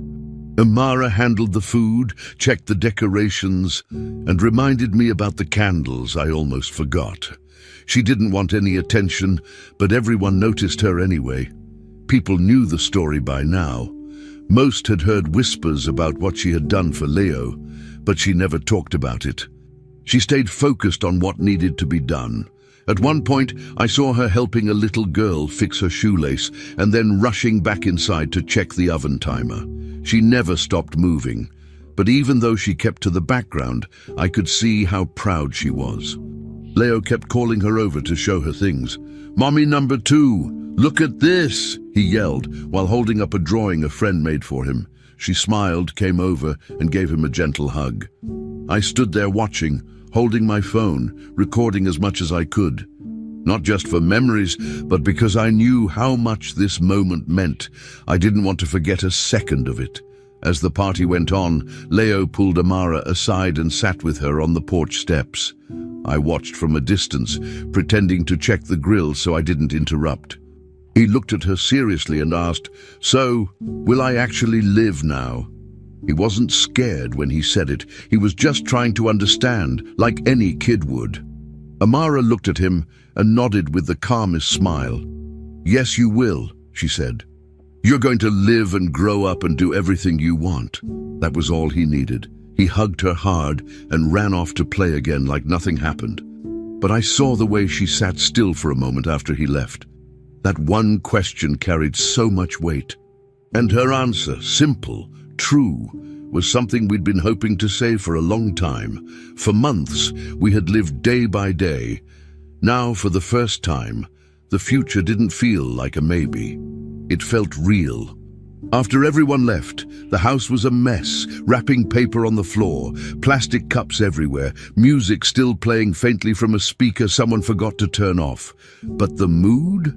S1: Amara handled the food, checked the decorations, and reminded me about the candles I almost forgot. She didn't want any attention, but everyone noticed her anyway. People knew the story by now. Most had heard whispers about what she had done for Leo, but she never talked about it. She stayed focused on what needed to be done, At one point, I saw her helping a little girl fix her shoelace and then rushing back inside to check the oven timer. She never stopped moving, but even though she kept to the background, I could see how proud she was. Leo kept calling her over to show her things. "Mommy number 2, look at this," he yelled while holding up a drawing a friend made for him. She smiled, came over, and gave him a gentle hug. I stood there watching, holding my phone, recording as much as I could. Not just for memories, but because I knew how much this moment meant. I didn't want to forget a second of it. As the party went on, Leo pulled Amara aside and sat with her on the porch steps. I watched from a distance, pretending to check the grill so I didn't interrupt. He looked at her seriously and asked, "So, will I actually live now?" He wasn't scared when he said it. He was just trying to understand, like any kid would. Amara looked at him and nodded with the calmest smile. "Yes, you will," she said. "You're going to live and grow up and do everything you want." That was all he needed. He hugged her hard and ran off to play again like nothing happened. But I saw the way she sat still for a moment after he left. That one question carried so much weight. And her answer, simple, true, was something we'd been hoping to say for a long time. For months, we had lived day by day. Now, for the first time, the future didn't feel like a maybe. It felt real. After everyone left, the house was a mess, wrapping paper on the floor, plastic cups everywhere, music still playing faintly from a speaker someone forgot to turn off. But the mood?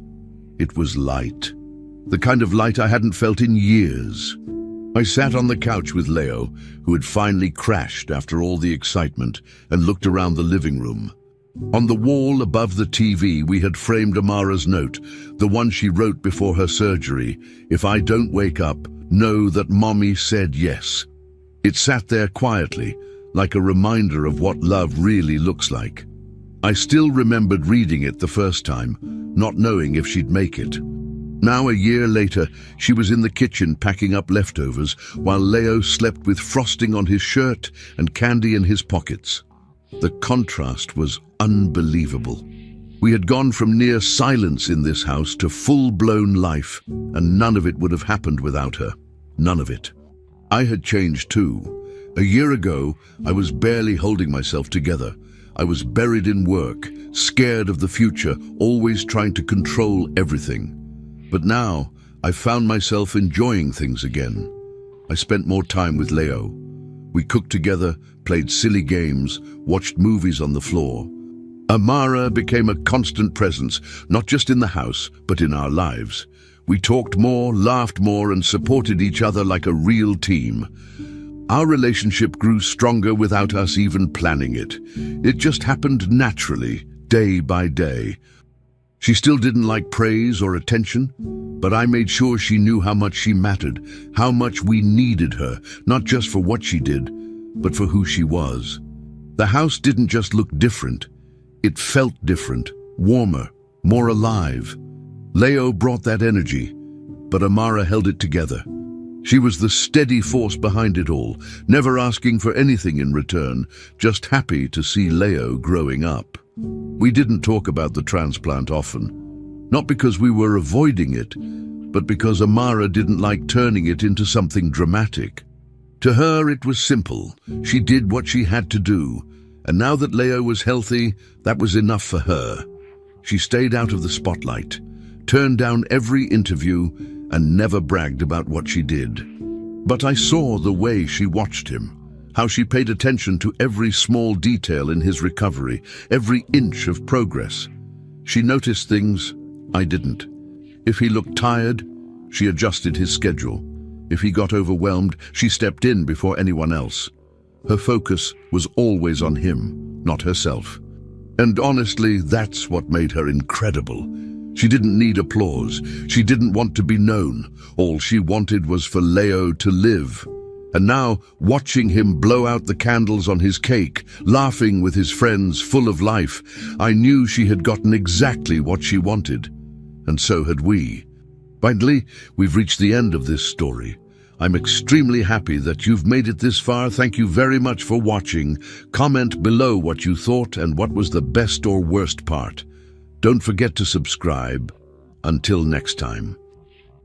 S1: It was light. The kind of light I hadn't felt in years. I sat on the couch with Leo, who had finally crashed after all the excitement, and looked around the living room. On the wall above the TV, we had framed Amara's note, the one she wrote before her surgery. "If I don't wake up, know that Mommy said yes." It sat there quietly, like a reminder of what love really looks like. I still remembered reading it the first time, not knowing if she'd make it. Now, a year later, she was in the kitchen packing up leftovers, while Leo slept with frosting on his shirt and candy in his pockets. The contrast was unbelievable. We had gone from near silence in this house to full-blown life, and none of it would have happened without her. None of it. I had changed too. A year ago, I was barely holding myself together. I was buried in work, scared of the future, always trying to control everything. But now, I found myself enjoying things again. I spent more time with Leo. We cooked together, played silly games, watched movies on the floor. Amara became a constant presence, not just in the house, but in our lives. We talked more, laughed more, and supported each other like a real team. Our relationship grew stronger without us even planning it. It just happened naturally, day by day. She still didn't like praise or attention, but I made sure she knew how much she mattered, how much we needed her, not just for what she did, but for who she was. The house didn't just look different. It felt different, warmer, more alive. Leo brought that energy, but Amara held it together. She was the steady force behind it all, never asking for anything in return, just happy to see Leo growing up. We didn't talk about the transplant often, not because we were avoiding it, but because Amara didn't like turning it into something dramatic. To her, it was simple. She did what she had to do, and now that Leo was healthy, that was enough for her. She stayed out of the spotlight, turned down every interview, and never bragged about what she did. But I saw the way she watched him, how she paid attention to every small detail in his recovery, every inch of progress. She noticed things I didn't. If he looked tired, she adjusted his schedule. If he got overwhelmed, she stepped in before anyone else. Her focus was always on him, not herself. And honestly, that's what made her incredible. She didn't need applause. She didn't want to be known. All she wanted was for Leo to live. And now, watching him blow out the candles on his cake, laughing with his friends, full of life, I knew she had gotten exactly what she wanted. And so had we. Finally, we've reached the end of this story. I'm extremely happy that you've made it this far. Thank you very much for watching. Comment below what you thought and what was the best or worst part. Don't forget to subscribe. Until next time.